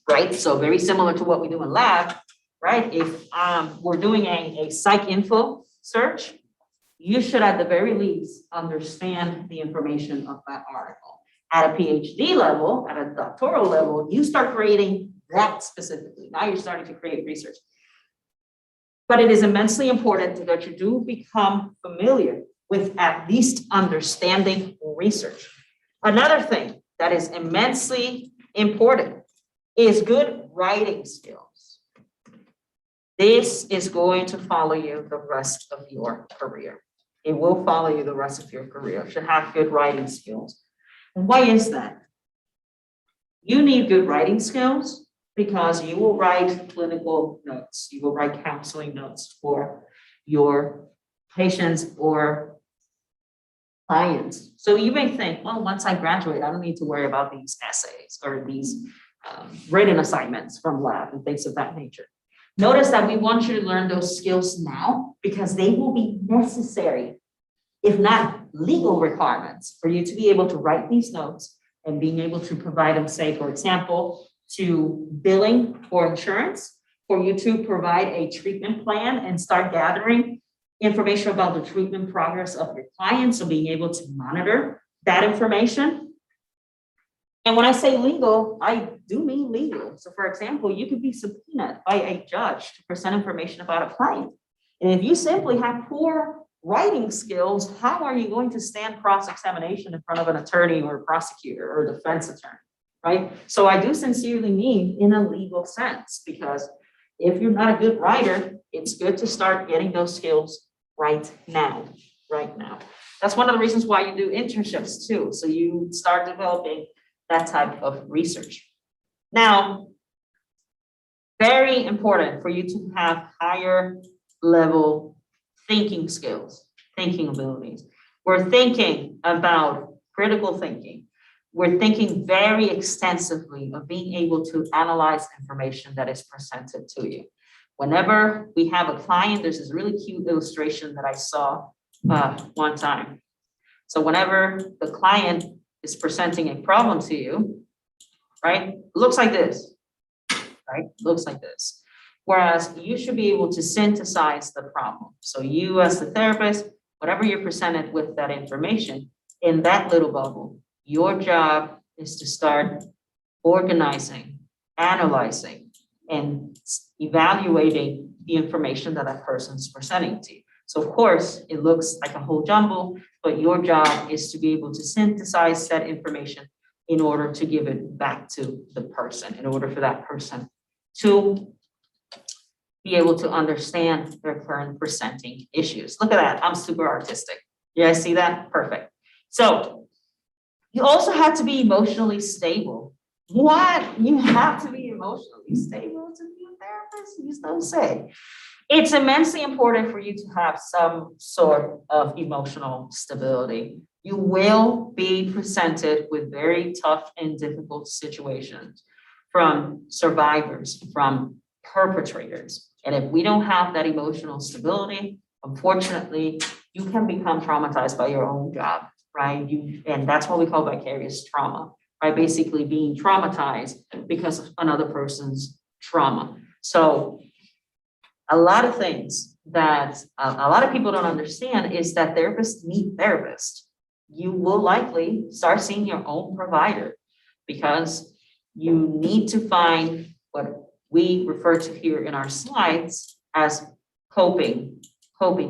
right? So very similar to what we do in lab, right? If we're doing a psych info search, you should at the very least understand the information of that article. At a PhD level, at a doctoral level, you start creating that specifically. Now you're starting to create research. But it is immensely important that you do become familiar with at least understanding research. Another thing that is immensely important is good writing skills. This is going to follow you the rest of your career. It will follow you the rest of your career. You should have good writing skills. And why is that? You need good writing skills because you will write clinical notes. You will write counseling notes for your patients or clients. So you may think, well, once I graduate, I don't need to worry about these essays or these written assignments from lab and things of that nature. Notice that we want you to learn those skills now because they will be necessary, if not legal requirements, for you to be able to write these notes and being able to provide them, say, for example, to billing for insurance, for you to provide a treatment plan and start gathering information about the treatment progress of your clients, so being able to monitor that information. And when I say legal, I do mean legal. So for example, you could be subpoenaed by a judge to present information about a client. And if you simply have poor writing skills, how are you going to stand cross-examination in front of an attorney or a prosecutor or a defense attorney, right? So I do sincerely mean in a legal sense, because if you're not a good writer, it's good to start getting those skills right now. That's one of the reasons why you do internships too. So you start developing that type of research. Now, very important for you to have higher level thinking skills, thinking abilities. We're thinking about critical thinking. We're thinking very extensively of being able to analyze information that is presented to you. Whenever we have a client, there's this really cute illustration that I saw one time. So whenever the client is presenting a problem to you, right, looks like this, right, looks like this. Whereas you should be able to synthesize the problem. So you as the therapist, whatever you're presented with that information in that little bubble, your job is to start organizing, analyzing, and evaluating the information that person's presenting to you. So of course, it looks like a whole jumble, but your job is to be able to synthesize that information in order to give it back to the person, in order for that person to be able to understand their current presenting issues. Look at that, I'm super artistic. You guys see that? Perfect. So you also have to be emotionally stable. What? You have to be emotionally stable to be a therapist? You don't say. It's immensely important for you to have some sort of emotional stability. You will be presented with very tough and difficult situations from survivors, from perpetrators. And if we don't have that emotional stability, unfortunately, you can become traumatized by your own job, right? And that's what we call vicarious trauma, right? Basically being traumatized because of another person's trauma. So a lot of things that a lot of people don't understand is that therapists need therapists. You will likely start seeing your own provider because you need to find what we refer to here in our slides as coping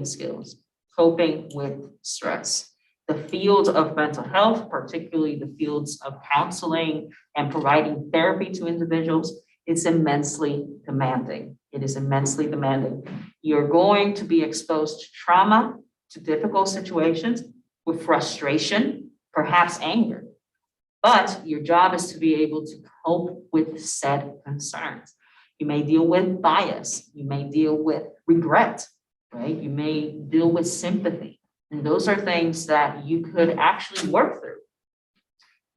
skills, coping with stress. The field of mental health, particularly the fields of counseling and providing therapy to individuals, is immensely demanding. It is immensely demanding. You're going to be exposed to trauma, to difficult situations, with frustration, perhaps anger. But your job is to be able to cope with said concerns. You may deal with bias. You may deal with regret, right? You may deal with sympathy. And those are things that you could actually work through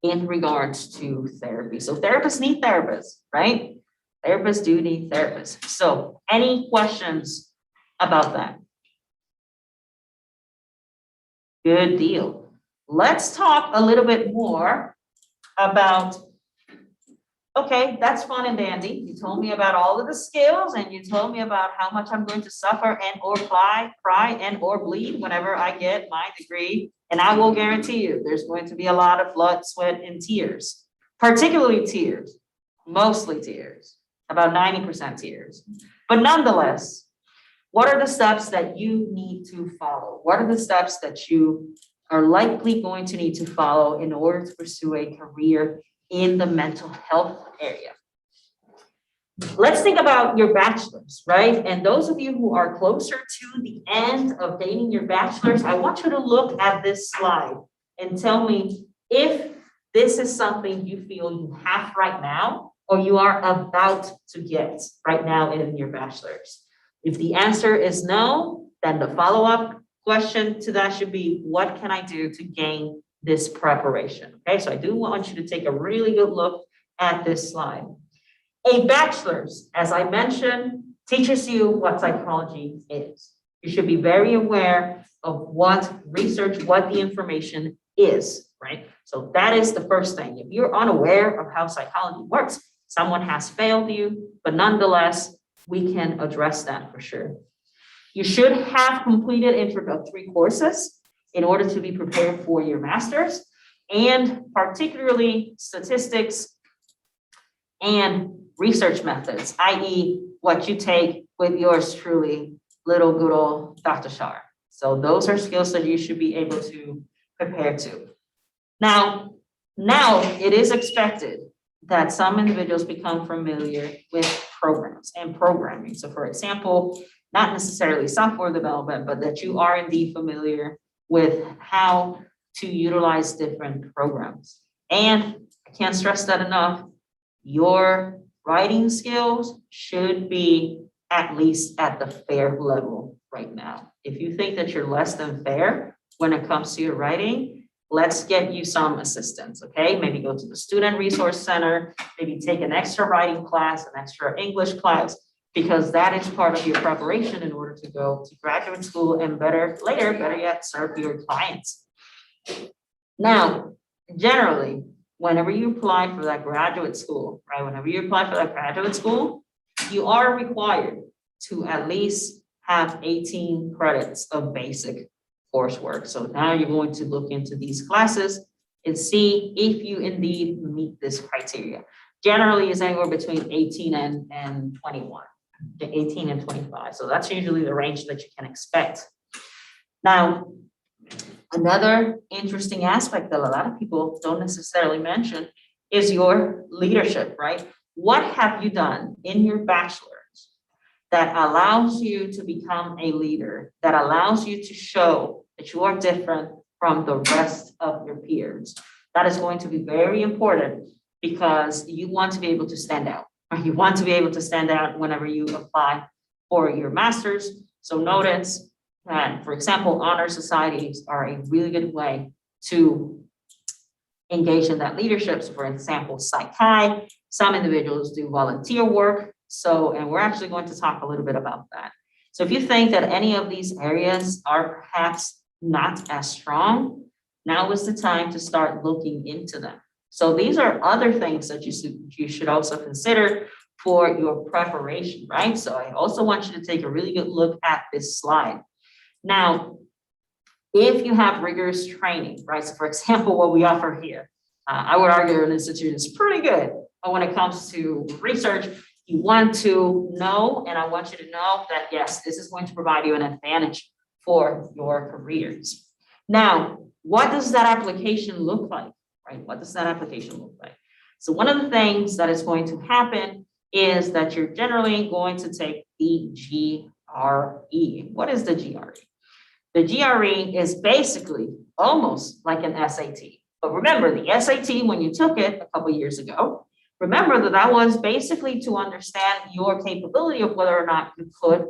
in regards to therapy. So therapists need therapists, right? Therapists do need therapists. So any questions about that? Good deal. Let's talk a little bit more about, okay, that's fun and dandy. You told me about all of the skills and you told me about how much I'm going to suffer and or cry and or bleed whenever I get my degree. And I will guarantee you there's going to be a lot of blood, sweat, and tears, particularly tears, mostly tears, about 90% tears. But nonetheless, what are the steps that you need to follow? What are the steps that you are likely going to need to follow in order to pursue a career in the mental health area? Let's think about your bachelor's, right? And those of you who are closer to the end of gaining your bachelor's, I want you to look at this slide and tell me if this is something you feel you have right now or you are about to get right now in your bachelor's. If the answer is no, then the follow-up question to that should be, what can I do to gain this preparation? Okay, so I do want you to take a really good look at this slide. A bachelor's, as I mentioned, teaches you what psychology is. You should be very aware of what research, what the information is, right? So that is the first thing. If you're unaware of how psychology works, someone has failed you, but nonetheless, we can address that for sure. You should have completed introductory courses in order to be prepared for your master's. and particularly statistics and research methods, i.e. what you take with yours truly, little good old Dr. Shar. So those are skills that you should be able to prepare to. Now it is expected that some individuals become familiar with programs and programming. So for example, not necessarily software development, but that you are indeed familiar with how to utilize different programs. And I can't stress that enough, your writing skills should be at least at the fair level right now. If you think that you're less than fair when it comes to your writing, let's get you some assistance, okay? Maybe go to the Student Resource Center, maybe take an extra writing class, an extra English class, because that is part of your preparation in order to go to graduate school and better yet, serve your clients. Now, generally, whenever you apply for that graduate school, right? Whenever you apply for that graduate school, you are required to at least have 18 credits of basic coursework. So now you're going to look into these classes and see if you indeed meet this criteria. Generally, it's anywhere between 18 and 21, 18 and 25. So that's usually the range that you can expect. Now, another interesting aspect that a lot of people don't necessarily mention is your leadership, right? What have you done in your bachelor's that allows you to become a leader, that allows you to show that you are different from the rest of your peers? That is going to be very important because you want to be able to stand out. Right? You want to be able to stand out whenever you apply for your master's. So notice that, for example, honor societies are a really good way to engage in that leadership. So for example, Psych-Chi, some individuals do volunteer work. So, and we're actually going to talk a little bit about that. So if you think that any of these areas are perhaps not as strong, now is the time to start looking into them. So these are other things that you should also consider for your preparation, right? So I also want you to take a really good look at this slide. Now, if you have rigorous training, right? So for example, what we offer here, I would argue an institute is pretty good. But when it comes to research, you want to know, and I want you to know that, yes, this is going to provide you an advantage for your careers. Now, what does that application look like, right? What does that application look like? So one of the things that is going to happen is that you're generally going to take the GRE. What is the GRE? The GRE is basically almost like an SAT. But remember, the SAT, when you took it a couple years ago, remember that that was basically to understand your capability of whether or not you could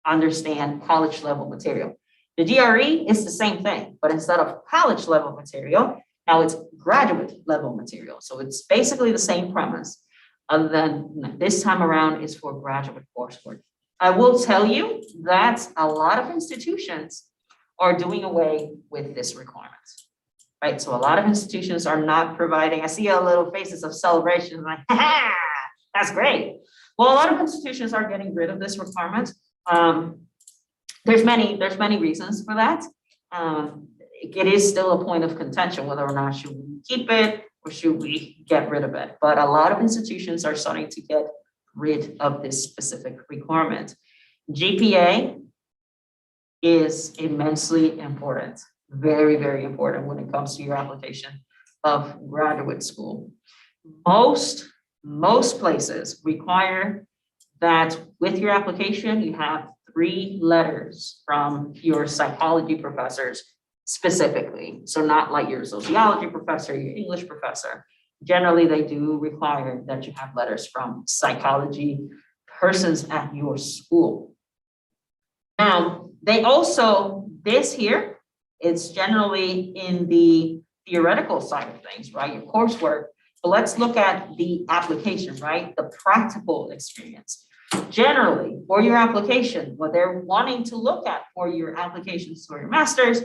understand college level material. The GRE is the same thing, but instead of college level material, now it's graduate level material. So it's basically the same premise, other than this time around is for graduate coursework. I will tell you that a lot of institutions are doing away with this requirement. Right, so a lot of institutions are not providing. I see a little faces of celebration, like, ha, that's great. Well, a lot of institutions are getting rid of this requirement. There's many reasons for that. It is still a point of contention whether or not should we keep it or should we get rid of it. But a lot of institutions are starting to get rid of this specific requirement. GPA is immensely important. Very, very important when it comes to your application of graduate school. Most places require that with your application, you have 3 letters from your psychology professors specifically. So not like your sociology professor, your English professor. Generally, they do require that you have letters from psychology persons at your school. Now, they also, this here, it's generally in the theoretical side of things, right? Your coursework. But let's look at the application, right? The practical experience. Generally, for your application, what they're wanting to look at for your applications for your master's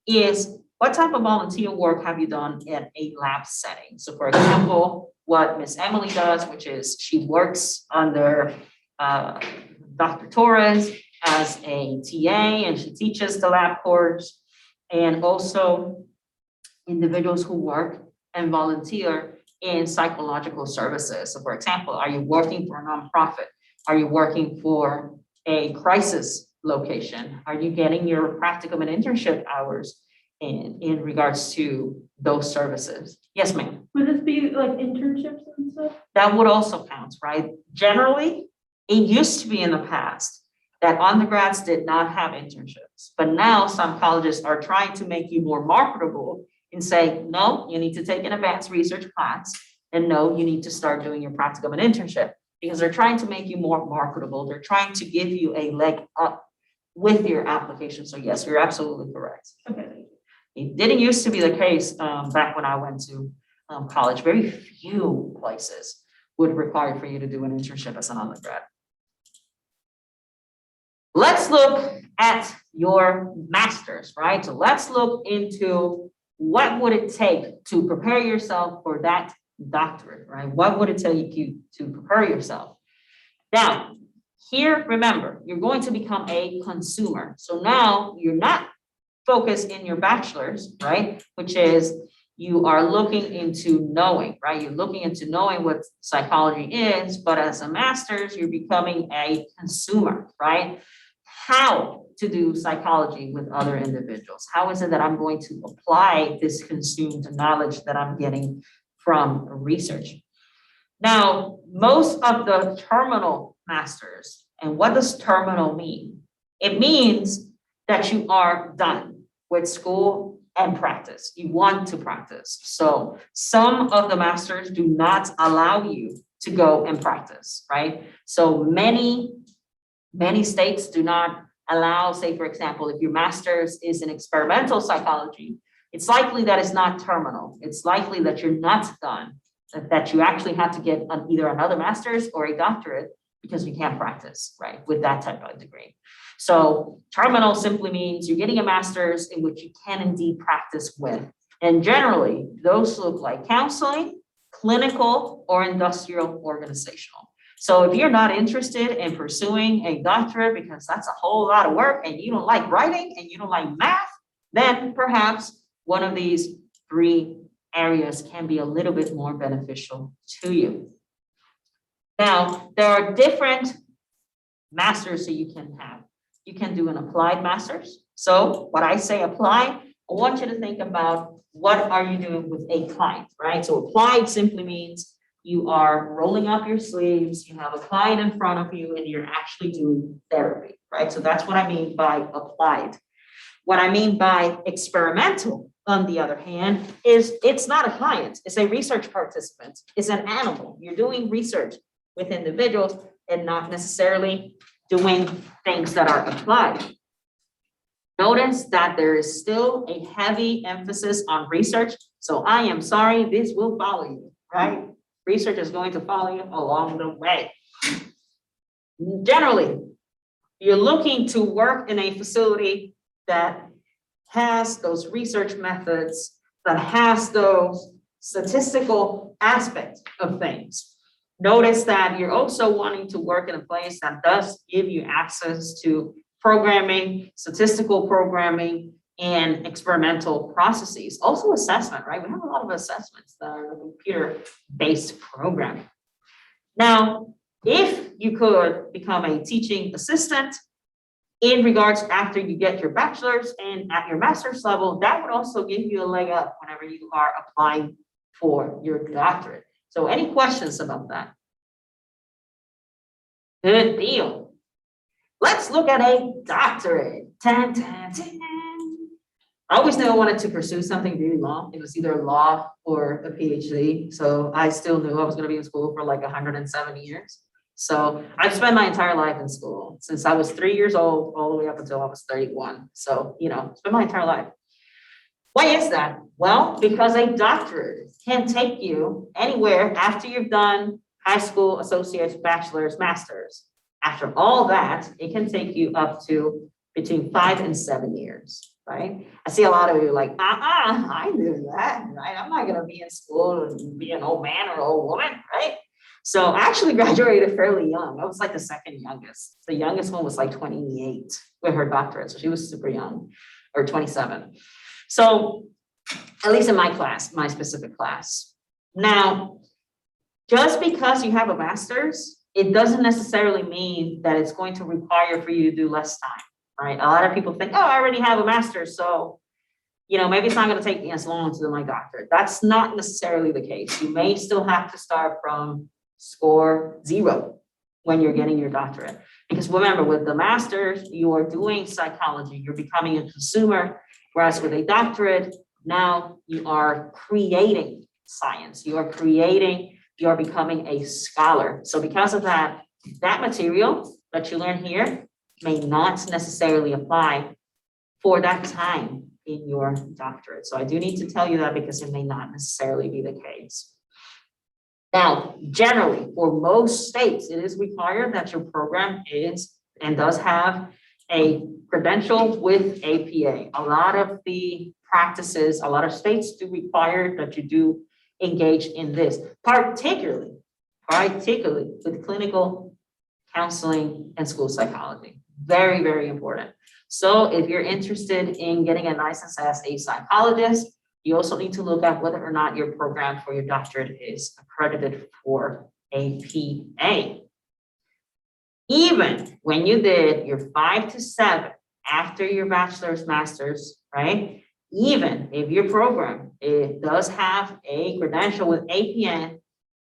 is what type of volunteer work have you done in a lab setting? So for example, what Miss Emily does, which is she works under Dr. Torres as a TA and she teaches the lab course. And also individuals who work and volunteer in psychological services. So for example, are you working for a nonprofit? Are you working for a crisis location? Are you getting your practicum and internship hours in regards to those services? Yes, ma'am. Would this be like internships and stuff? That would also count, right? Generally, it used to be in the past that undergrads did not have internships, but now some colleges are trying to make you more marketable and say, no, you need to take an advanced research class, and no, you need to start doing your practicum and internship, because they're trying to make you more marketable. They're trying to give you a leg up with your application. So yes, you're absolutely correct. Okay, thank you. It didn't used to be the case back when I went to college. Very few places would require for you to do an internship as an undergrad. Let's look at your master's, right? So let's look into what would it take to prepare yourself for that doctorate, right? What would it take you to prepare yourself? Now, here, remember, you're going to become a consumer. So now you're not focused in your bachelor's, right? Which is you are looking into knowing, right? You're looking into knowing what psychology is, but as a master's, you're becoming a consumer, right? How to do psychology with other individuals. How is it that I'm going to apply this consumed knowledge that I'm getting from research? Now, most of the terminal masters, and what does terminal mean? It means that you are done with school and practice. You want to practice. So some of the masters do not allow you to go and practice, right? So many states do not allow, say, for example, if your master's is in experimental psychology, it's likely that it's not terminal. It's likely that you're not done, that you actually have to get either another master's or a doctorate because you can't practice, right, with that type of degree. So terminal simply means you're getting a master's in which you can indeed practice with. And generally, those look like counseling, clinical, or industrial organizational. So if you're not interested in pursuing a doctorate because that's a whole lot of work and you don't like writing and you don't like math, then perhaps one of these three areas can be a little bit more beneficial to you. Now, there are different masters that you can have. You can do an applied master's. So when I say applied, I want you to think about what are you doing with a client, right? So applied simply means you are rolling up your sleeves, you have a client in front of you, and you're actually doing therapy, right? So that's what I mean by applied. What I mean by experimental, on the other hand, is it's not a client, it's a research participant, it's an animal. You're doing research with individuals and not necessarily doing things that are applied. Notice that there is still a heavy emphasis on research. So I am sorry, this will follow you, right? Research is going to follow you along the way. Generally, you're looking to work in a facility that has those research methods, that has those statistical aspects of things. Notice that you're also wanting to work in a place that does give you access to programming, statistical programming, and experimental processes. Also assessment, right? We have a lot of assessments that are computer-based programming. Now, if you could become a teaching assistant in regards after you get your bachelor's and at your master's level, that would also give you a leg up whenever you are applying for your doctorate. So any questions about that? Good deal. Let's look at a doctorate. Tan, tan, tan. I always knew I wanted to pursue something really long. It was either law or a PhD. So I still knew I was going to be in school for like 170 years. So I've spent my entire life in school since I was 3 years old, all the way up until I was 31. So, spent my entire life. Why is that? Well, because a doctorate can take you anywhere after you've done high school, associates, bachelor's, master's. After all that, it can take you up to between 5 and 7 years, right? I see a lot of you like, I knew that, right? I'm not gonna be in school and be an old man or an old woman, right? So I actually graduated fairly young. I was like the second youngest. The youngest one was like 28 with her doctorate. So she was super young, or 27. So at least in my class, my specific class. Now, just because you have a master's, it doesn't necessarily mean that it's going to require for you to do less time, right? A lot of people think, oh, I already have a master's, so maybe it's not going to take me as long to do my doctorate. That's not necessarily the case. You may still have to start from score 0 when you're getting your doctorate. Because remember, with the master's, you are doing psychology, you're becoming a consumer, whereas with a doctorate, now you are creating science, you are becoming a scholar. So because of that, that material that you learn here may not necessarily apply for that time in your doctorate. So I do need to tell you that because it may not necessarily be the case. Now, generally, for most states, it is required that your program is and does have a credential with APA. A lot of the practices, a lot of states do require that you do engage in this, particularly with clinical counseling and school psychology. Very, very important. So if you're interested in getting a license as a psychologist, you also need to look at whether or not your program for your doctorate is accredited for APA. Even when you did your 5 to 7 after your bachelor's, master's, right? Even if your program it does have a credential with APN,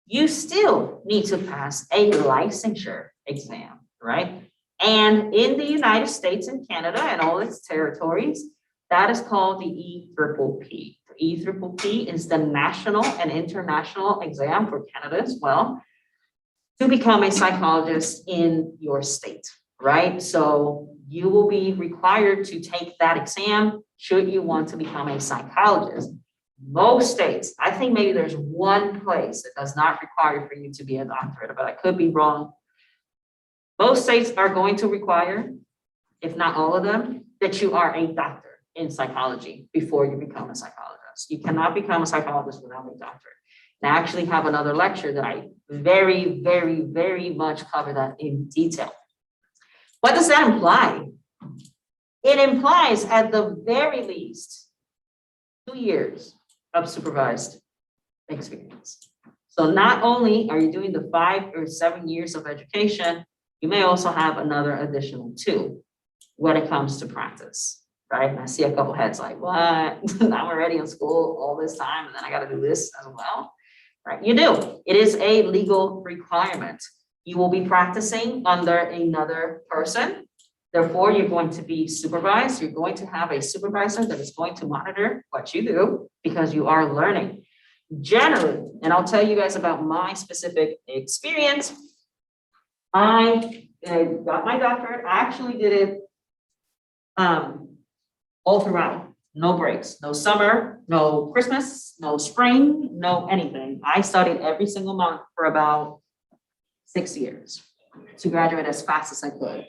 you still need to pass a licensure exam, right? And in the United States and Canada and all its territories, that is called the EPPP. The EPPP is the national and international exam for Canada as well to become a psychologist in your state, right? So you will be required to take that exam should you want to become a psychologist. Most states, I think maybe there's one place that does not require for you to be a doctorate, but I could be wrong. Most states are going to require, if not all of them, that you are a doctor in psychology before you become a psychologist. You cannot become a psychologist without a doctorate. And I actually have another lecture that I very, very, very much cover that in detail. What does that imply? It implies at the very least 2 years of supervised experience. So not only are you doing the 5 or 7 years of education, you may also have another additional 2 when it comes to practice, right? And I see a couple heads like, what? I'm already in school all this time and then I got to do this as well, right? You do. It is a legal requirement. You will be practicing under another person. Therefore, you're going to be supervised. You're going to have a supervisor that is going to monitor what you do because you are learning. Generally, and I'll tell you guys about my specific experience. I got my doctorate. I actually did it all throughout. No breaks, no summer, no Christmas, no spring, no anything. I studied every single month for about 6 years to graduate as fast as I could.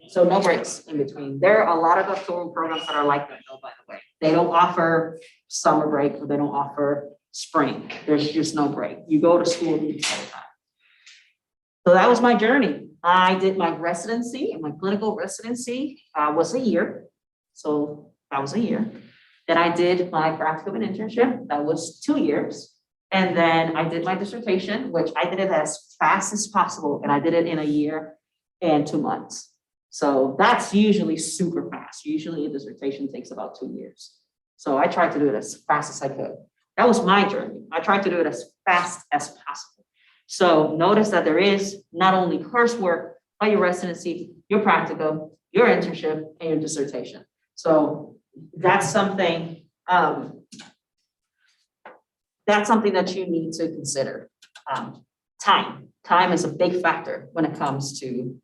So no breaks in between. There are a lot of doctoral programs that are like that, though, by the way. They don't offer summer break, or they don't offer spring. There's just no break. You go to school the entire time. So that was my journey. I did my residency, and my clinical residency was a year. So that was a year. Then I did my practicum and internship. That was 2 years. And then I did my dissertation, which I did it as fast as possible. And I did it in a year and 2 months. So that's usually super fast. Usually a dissertation takes about 2 years. So I tried to do it as fast as I could. That was my journey. I tried to do it as fast as possible. So notice that there is not only coursework, but your residency, your practicum, your internship, and your dissertation. So that's something that you need to consider. Time is a big factor when it comes to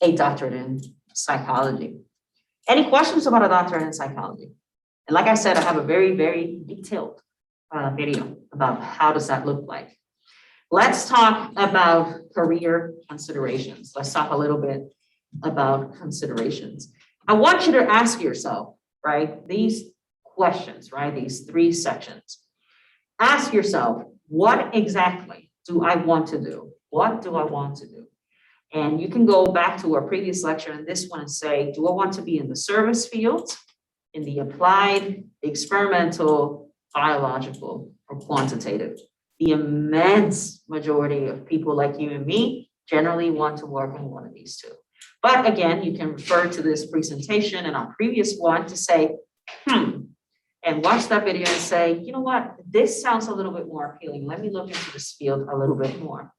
a doctorate in psychology. Any questions about a doctorate in psychology? And like I said, I have a very, very detailed video about how does that look like. Let's talk about career considerations. Let's talk a little bit about considerations. I want you to ask yourself, right, these questions, right, these 3 sections. Ask yourself, what exactly do I want to do? What do I want to do? And you can go back to our previous lecture and this one and say, do I want to be in the service field, in the applied, experimental, biological, or quantitative. The immense majority of people like you and me generally want to work in one of these two. But again, you can refer to this presentation and our previous one to say, and watch that video and say, you know what, this sounds a little bit more appealing. Let me look into this field a little bit more.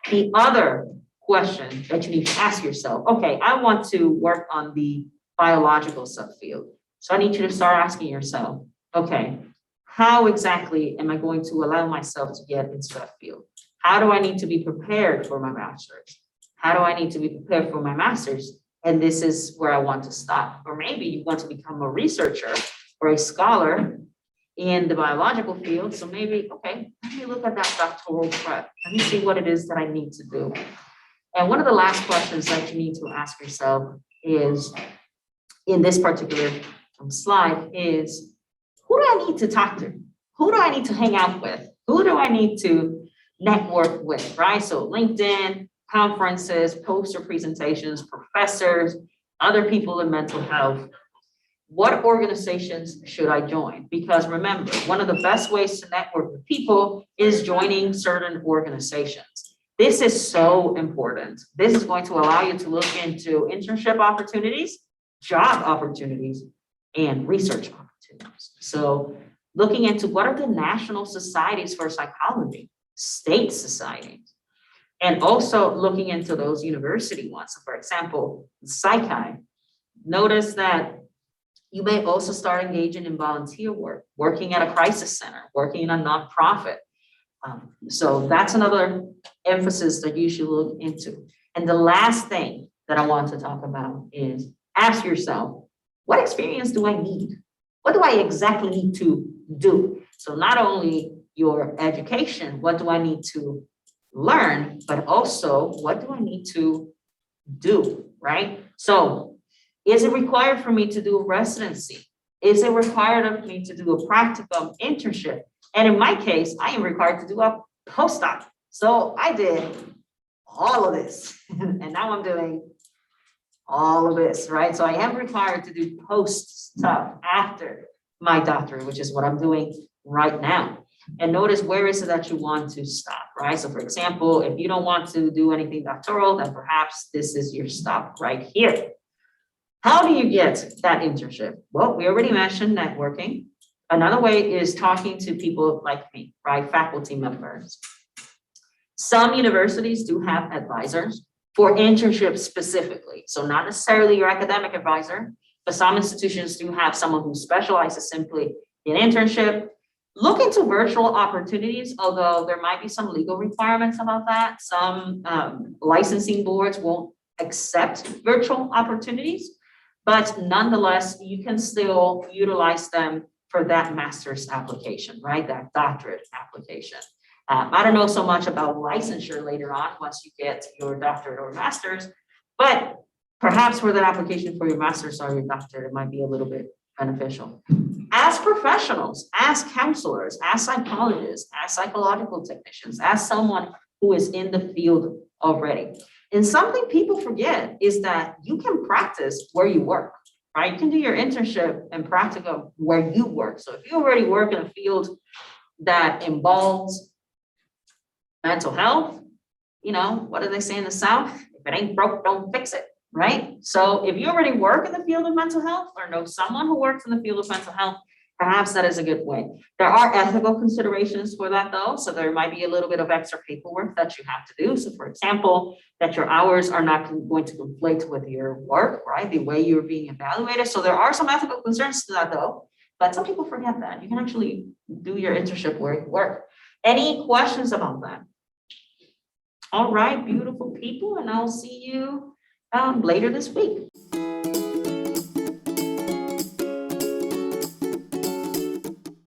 The other question that you need to ask yourself, okay, I want to work on the biological subfield. So I need you to start asking yourself, okay, how exactly am I going to allow myself to get into that field? How do I need to be prepared for my bachelor's? How do I need to be prepared for my master's? And this is where I want to stop. Or maybe you want to become a researcher or a scholar in the biological field. So maybe, okay, let me look at that doctoral prep. Let me see what it is that I need to do. And one of the last questions that you need to ask yourself is, in this particular slide, is who do I need to talk to? Who do I need to hang out with? Who do I need to network with, right? So LinkedIn, conferences, poster presentations, professors, other people in mental health. What organizations should I join? Because remember, one of the best ways to network with people is joining certain organizations. This is so important. This is going to allow you to look into internship opportunities, job opportunities, and research opportunities. So looking into what are the national societies for psychology, state societies, and also looking into those university ones. So for example, Psychi, notice that you may also start engaging in volunteer work, working at a crisis center, working in a nonprofit. So that's another emphasis that you should look into. And the last thing that I want to talk about is ask yourself, what experience do I need? What do I exactly need to do? So not only your education, what do I need to learn, but also what do I need to do, right? So is it required for me to do a residency? Is it required of me to do a practicum internship? And in my case, I am required to do a postdoc. So I did all of this and now I'm doing all of this, right? So I am required to do post stuff after my doctorate, which is what I'm doing right now. And notice where is it that you want to stop, right? So for example, if you don't want to do anything doctoral, then perhaps this is your stop right here. How do you get that internship? Well, we already mentioned networking. Another way is talking to people like me, right? Faculty members. Some universities do have advisors for internships specifically. So not necessarily your academic advisor, but some institutions do have someone who specializes simply in internship. Look into virtual opportunities, although there might be some legal requirements about that. Some licensing boards won't accept virtual opportunities, but nonetheless, you can still utilize them for that master's application, right? That doctorate application. I don't know so much about licensure later on once you get your doctorate or master's, but perhaps for that application for your master's or your doctorate, it might be a little bit beneficial. As professionals, as counselors, as psychologists, as psychological technicians, as someone who is in the field already. And something people forget is that you can practice where you work, right? You can do your internship and practicum where you work. So if you already work in a field that involves mental health, you know, what do they say in the South? If it ain't broke, don't fix it, right? So if you already work in the field of mental health or know someone who works in the field of mental health, perhaps that is a good way. There are ethical considerations for that though. So there might be a little bit of extra paperwork that you have to do. So for example, that your hours are not going to conflict with your work, right? The way you're being evaluated. So there are some ethical concerns to that though, but some people forget that. You can actually do your internship where you work. Any questions about that? All right, beautiful people, and I'll see you later this week.